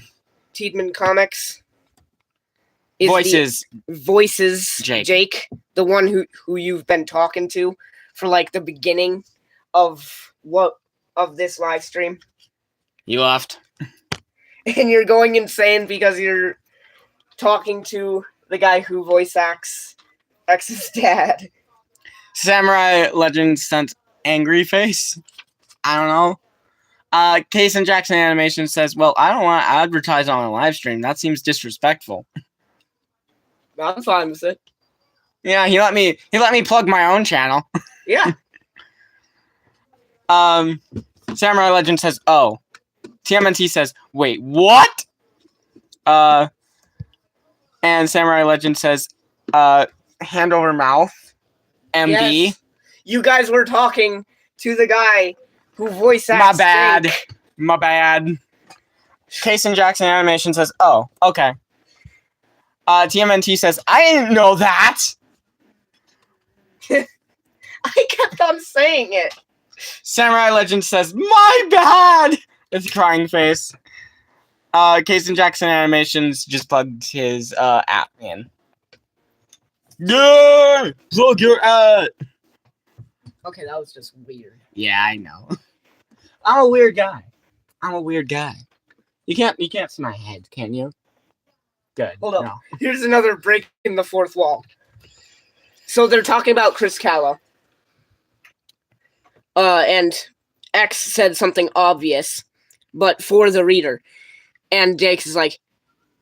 Tiedemann Comics is Voices. Jake. Jake. The one who you've been talking to for like the beginning of this live stream. You left. And you're going insane because you're talking to the guy who voice acts X's dad. Samurai Legend sent angry face. I don't know. Kason Jackson Animation says, well, I don't want to advertise on a live stream. That seems disrespectful. I'm fine with it. Yeah, he let me plug my own channel. Yeah. Samurai Legend says, oh. TMNT says, wait, what? And Samurai Legend says, hand over mouth. MB. Yes. You guys were talking to the guy who voice acts. My bad. Jake. My bad. Kason Jackson Animation says, oh, okay. TMNT says, I didn't know that. I kept on saying it. Samurai Legend says, my bad. With a crying face. Kason Jackson Animations just plugged his app in. Yeah! Plug your app! Okay, that was just weird. Yeah, I know. I'm a weird guy. You can't see my head, can you? Good. Hold up. No. Here's another break in the fourth wall. So they're talking about Chris Callow. And X said something obvious, but for the reader. And Jakes is like,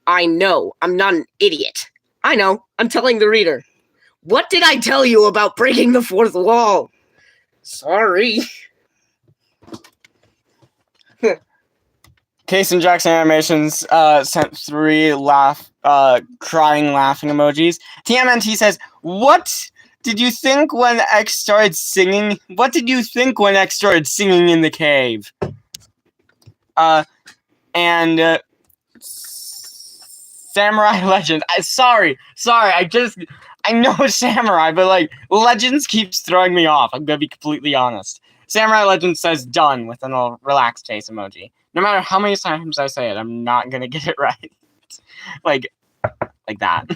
I know, I'm not an idiot. I know, I'm telling the reader. What did I tell you about breaking the fourth wall? Sorry. Kason Jackson Animations sent 3 crying laughing emojis. TMNT says, what did you think when X started singing? What did you think when X started singing in the cave? And Samurai Legend. Sorry. I know it's Samurai, but like Legends keeps throwing me off. I'm gonna be completely honest. Samurai Legend says done with a little relaxed face emoji. No matter how many times I say it, I'm not gonna get it right. like that.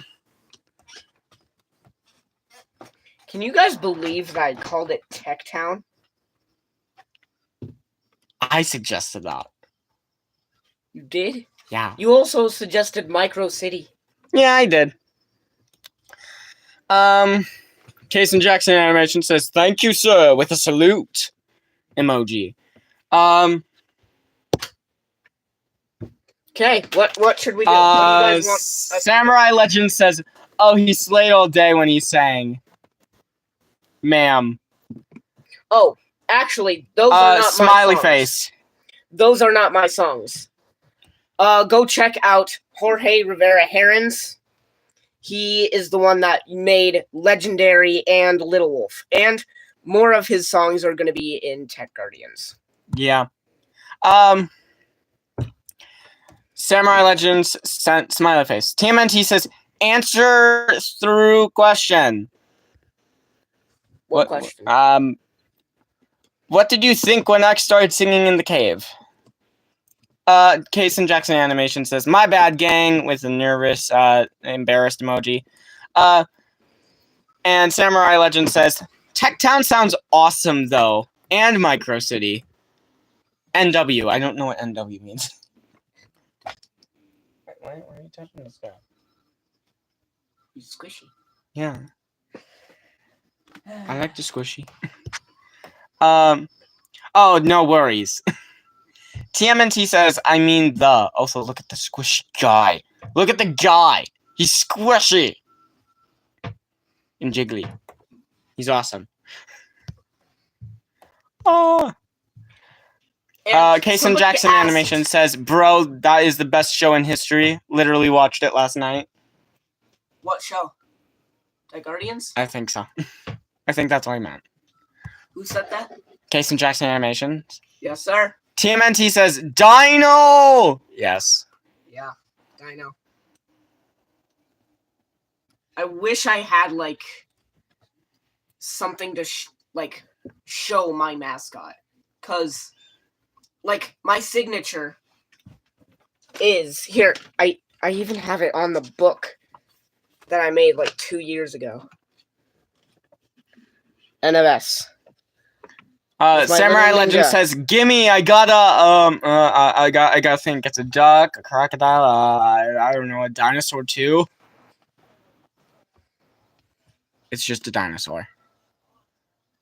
Can you guys believe that I called it Tech Town? I suggested that. You did? Yeah. You also suggested Micro City. Yeah, I did. Kason Jackson Animation says, "Thank you, sir," with a salute emoji. Okay, what should we do? What do you guys want? Samurai Legend says, "Oh, he slayed all day when he sang." Ma'am. Oh, actually, those are not smiley my songs. face. Those are not my songs. Go check out Jorge Rivera Herons. He is the one that made Legendary and Little Wolf. And more of his songs are going to be in Tech Guardians. Yeah. Samurai Legends sent smiley face. TMNT says, "Answer through question." What question? What did you think when X started singing in the cave? Kason Jackson Animation says, "My bad, gang," with a nervous, embarrassed emoji. And Samurai Legend says, "Tech Town sounds awesome, though. And Micro City. NW. I don't know what NW means." Why are you touching this guy? He's squishy. Yeah. I like the squishy. Oh, no worries. TMNT says, "I mean the." Also, look at the squishy guy. Look at the guy. He's squishy. And jiggly. He's awesome. Oh. Kason Jackson Animation says, "Bro, that is the best show in history. Literally watched it last night." What show? Tech Guardians? I think so. I think that's what I meant. Who said that? Kason Jackson Animation. Yes, sir. TMNT says, "Dino!" Yes. Yeah, I know. I wish I had, like, something to, show my mascot. Because, like, my signature is... Here, I even have it on the book that I made, 2 years ago. NFS. Samurai Legend says, "Gimme, I gotta, I gotta think it's a duck, a crocodile, I don't know, a dinosaur too." It's just a dinosaur.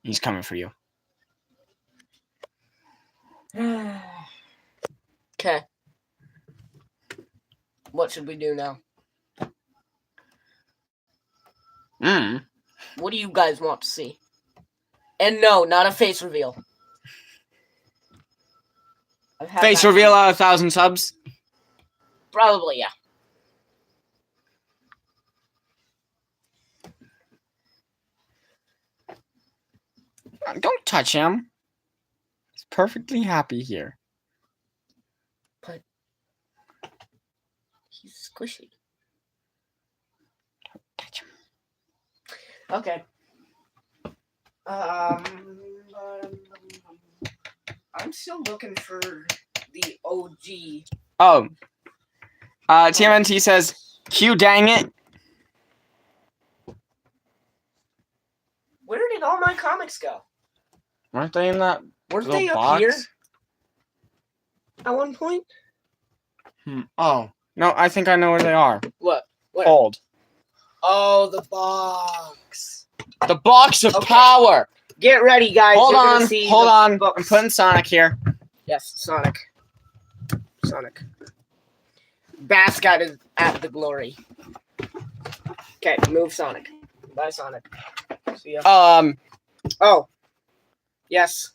He's coming for you. Okay. What should we do now? What do you guys want to see? And no, not a face reveal. Face reveal out of 1,000 subs? Probably, yeah. Don't touch him. He's perfectly happy here. But he's squishy. Don't touch him. Okay. I'm still looking for the OG. Oh. TMNT says, "Q dang it." Where did all my comics go? Weren't they in that Weren't little they up box? here at one point? Oh. No, I think I know where they are. What? Where? Hold. Oh, the box. The box of Okay. power! Get ready, guys. Hold You're gonna on, see hold the on. books. I'm putting Sonic here. Yes, Sonic. Sonic. Bascot is at the glory. Okay, move Sonic. Bye, Sonic. See ya. Oh. Yes.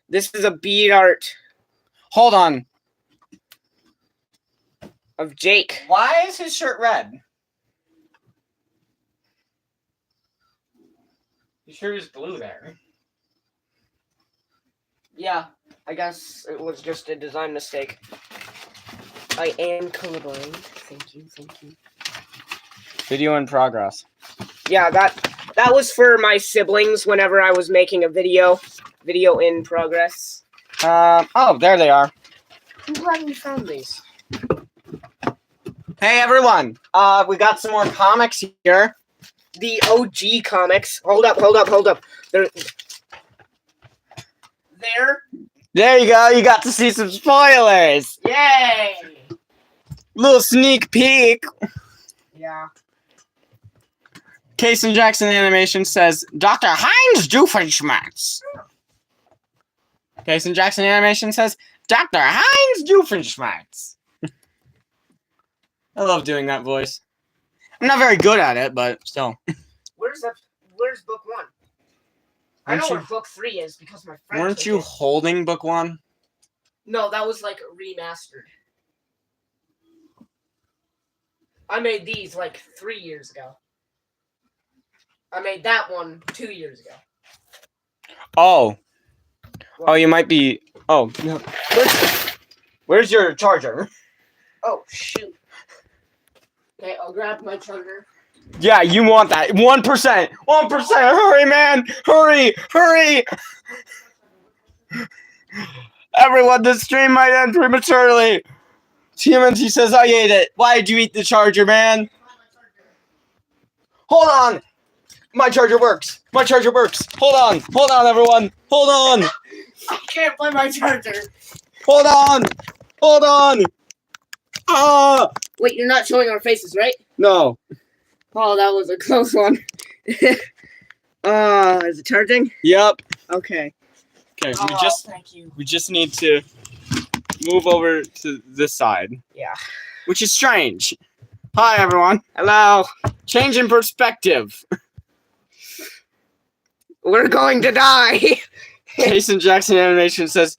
This is a bead art Hold on. of Jake. Why is his shirt red? His shirt is blue there. Yeah, I guess it was just a design mistake. I am colorblind. Thank you, thank you. Video in progress. Yeah, that That was for my siblings whenever I was making a video. Video in progress. Oh, there they are. I'm glad we found these. Hey, everyone. We got some more comics here. The OG comics. Hold up. There. There you go. You got to see some spoilers. Yay! Little sneak peek. Yeah. Case and Jackson Animation says, Dr. Heinz Doofenshmirtz. Case and Jackson Animation says, Dr. Heinz Doofenshmirtz. I love doing that voice. I'm not very good at it, but still. Where's book 1? I Aren't know you- where book 3 is because my friend. Weren't took you it. holding book 1? No, that was like remastered. I made these like 3 years ago. I made that one 2 years ago. Oh. Oh, you might be. Oh. No. Where's your charger? Oh shoot. Okay, I'll grab my charger. Yeah, you want that. 1%. 1%. Hurry, man. Hurry. Everyone, this stream might end prematurely. TMNT says I ate it. Why did you eat the charger, man? Hold on. My charger works. Hold on, everyone. Hold on. I can't play my charger. Hold on. Ah. Wait, you're not showing our faces, right? No. Oh, that was a close one. Is it charging? Yep. Okay. Okay, Thank you. we just need to move over to this side. Yeah. Which is strange. Hi, everyone. Hello. Change in perspective. We're going to die. Jason Jackson Animation says,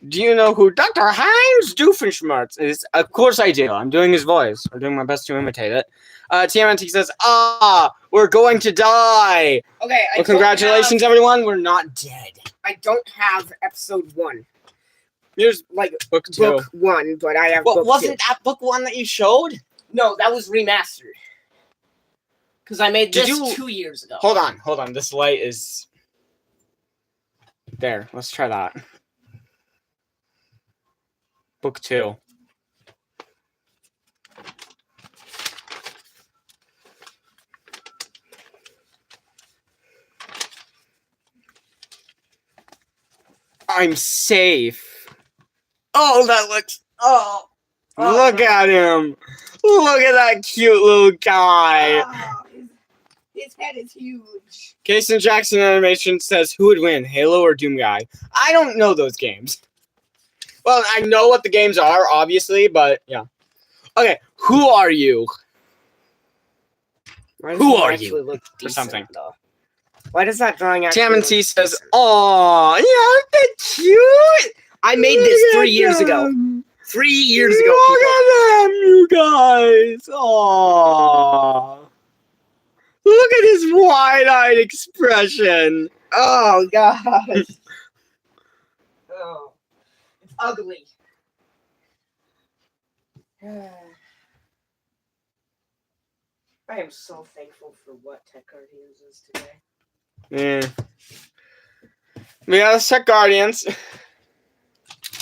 do you know who Dr. Heinz Doofenshmirtz is? Of course I do. I'm doing his voice. I'm doing my best to imitate it. TMNT says, we're going to die. Okay. Well, congratulations, everyone. We're not dead. I don't have episode 1. Here's Like book 2. book 1, but I have What book wasn't 2. that book 1 that you showed? No, that was remastered. Because I made Did this you- 2 years ago. Hold on. This light is there. Let's try that. Book 2. I'm safe. Oh, that looks. Oh, look at him. Look at that cute little guy. His head is huge. Jason Jackson Animation says, who would win, Halo or Doom Guy? I don't know those games. Well, I know what the games are, obviously, but yeah. Okay, who are you? Why does Who that are actually you? Look decent, something. though? Why does that drawing actually Tam and look T says, decent? "Aw, yeah, that's cute." I made this 3 years ago. 3 years ago, Look people. at them, you guys. Aw. Look at his wide-eyed expression. Oh, God. Oh. It's ugly. I am so thankful for what Tech Guardians is today. Yeah. We got Tech Guardians.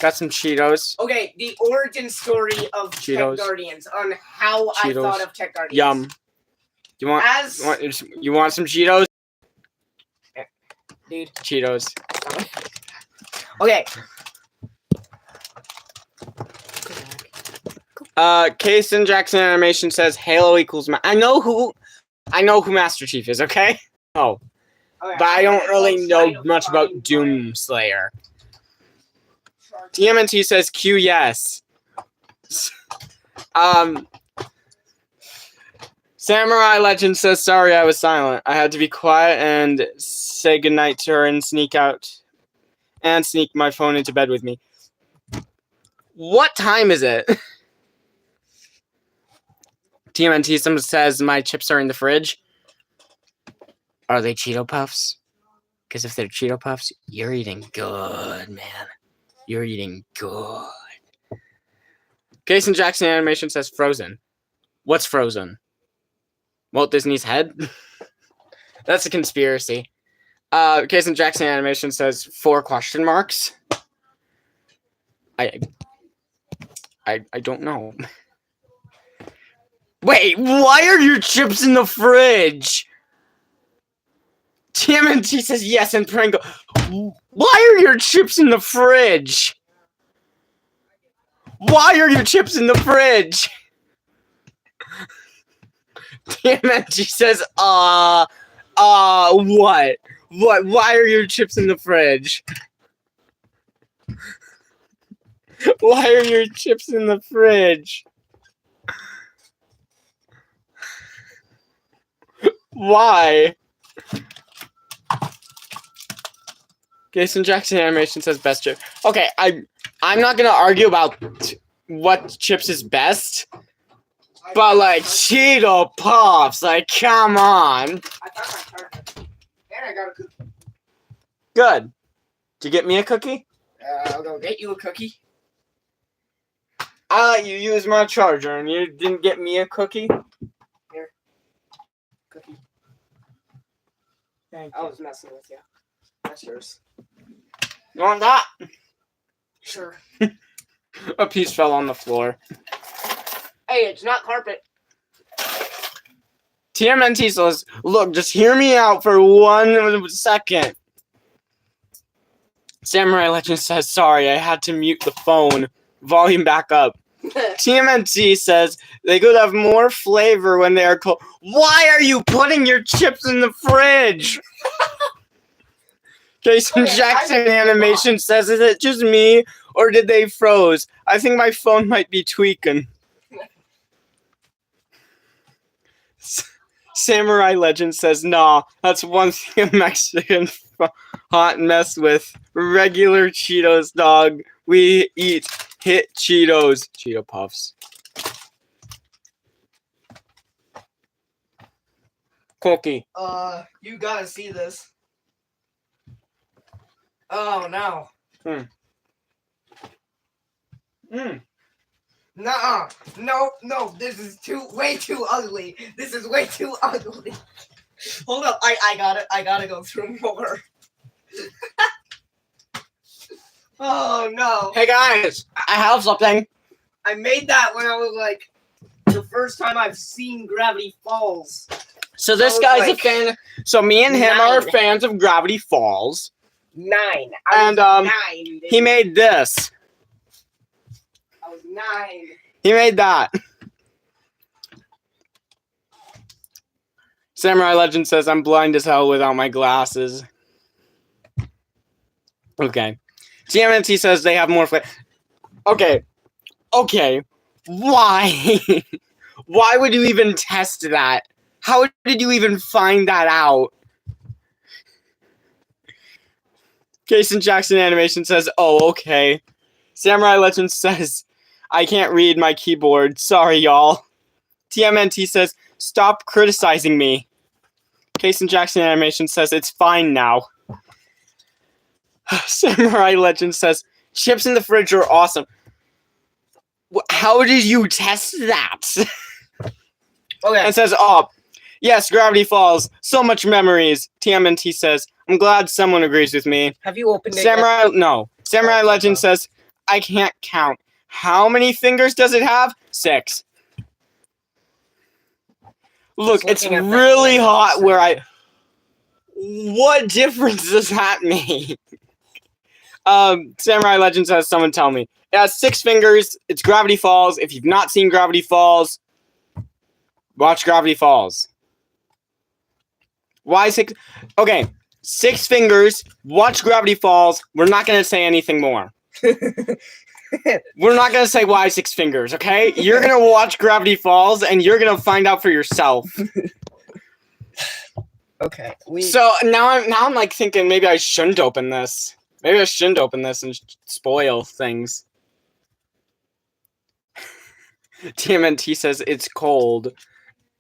Got some Cheetos. Okay, the origin story of Cheetos. Tech Guardians on how I Cheetos. thought of Tech Guardians. Yum. You want? As You want some Cheetos? dude. Cheetos. Okay. Case and Jackson Animation says Halo equals. I know who Master Chief is. Okay. Oh, Okay, but I don't really know outside of much about Fine Doom Slayer. Shark. TMNT says Q yes. Samurai Legend says sorry I was silent. I had to be quiet and say goodnight to her and sneak my phone into bed with me. What time is it? TMNT someone says my chips are in the fridge. Are they Cheeto Puffs? Because if they're Cheeto Puffs, you're eating good, man. You're eating good. Jason Jackson Animation says Frozen. What's Frozen? Walt Disney's head? That's a conspiracy. Jason Jackson Animation says 4 question marks. I don't know. Wait, why are your chips in the fridge? TMNT says yes, and Pringle. Why are your chips in the fridge? Why are your chips in the fridge? TMNT says, what? What? Why are your chips in the fridge? Why are your chips in the fridge? Why? Jason Jackson Animation says best chip. Okay, I'm not gonna argue about what chips is best, but like Cheeto Puffs, like come on. I found my carpet. And I got a cookie. Good. Did you get me a cookie? I'll go get you a cookie. I let you use my charger and you didn't get me a cookie? Cookie. Thank I was messing with you. That's yours. You want that? Sure. A piece fell on the floor. Hey, it's not carpet. TMNT says, look, just hear me out for 1 second. Samurai Legend says, sorry, I had to mute the phone. Volume back up. TMNT says, they could have more flavor when they are cold. Why are you putting your chips in the fridge? Jason Jackson Animation says, is it just me, or did they froze? I think my phone might be tweaking. Samurai Legend says, nah, that's one thing a Mexican hot mess with. Regular Cheetos, dog. We eat hit Cheetos. Cheeto Puffs. Cookie. You gotta see this. Oh, no. Nuh-uh. No, this is way too ugly. This is way too ugly. Hold up, I gotta go through more. Oh no. Hey guys, I have something. I made that when I was like the first time I've seen Gravity Falls. So this was guy's like a fan. So me and him are 9. fans of Gravity Falls. 9. I And, was 9. He made this. I was 9. He made that. Samurai Legend says, I'm blind as hell without my glasses. Okay. TMNT says they have more flavor. Okay. Why? Why would you even test that? How did you even find that out? Jason Jackson Animation says, oh, okay. Samurai Legend says, I can't read my keyboard. Sorry, y'all. TMNT says, stop criticizing me. Jason Jackson Animation says, it's fine now. Samurai Legend says, chips in the fridge are awesome. How did you test that? Okay. And says, oh, yes, Gravity Falls. So much memories. TMNT says, I'm glad someone agrees with me. Have you opened it? Samurai Legend says, I can't count. How many fingers does it have? 6. Look, Just it's looking at that really hand, hot where sorry. What difference does that make? Samurai Legend says, someone tell me. It has 6 fingers. It's Gravity Falls. If you've not seen Gravity Falls, watch Gravity Falls. Why 6? Okay, 6 fingers. Watch Gravity Falls. We're not going to say anything more. We're not going to say why 6 fingers, okay? You're going to watch Gravity Falls, and you're going to find out for yourself. Okay. So now I'm like thinking maybe I shouldn't open this. Maybe I shouldn't open this and spoil things. TMNT says it's cold.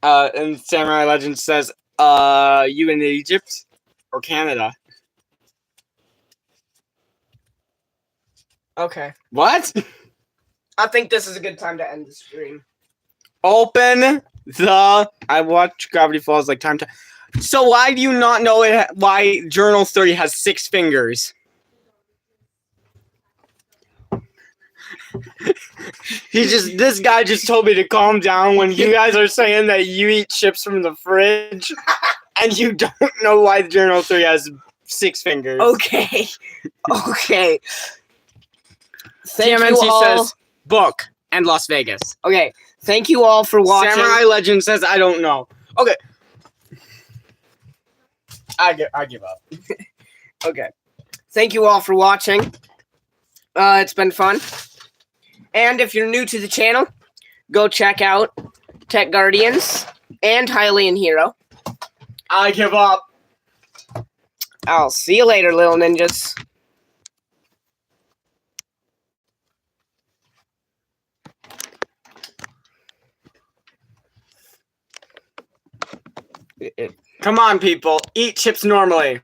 And Samurai Legend says, you in Egypt or Canada? Okay. What? I think this is a good time to end the stream. Open the. I watch Gravity Falls like time to. So why do you not know why Journal 30 has 6 fingers? This guy just told me to calm down when you guys are saying that you eat chips from the fridge and you don't know why Journal 3 has 6 fingers. Okay. Okay. Thank you TMNT all. says book and Las Vegas. Okay. Thank you all for watching. Samurai Legend says I don't know. Okay. I give up. Okay. Thank you all for watching. It's been fun. And if you're new to the channel, go check out Tech Guardians and Hylian Hero. I give up. I'll see you later, little ninjas. Come on, people. Eat chips normally.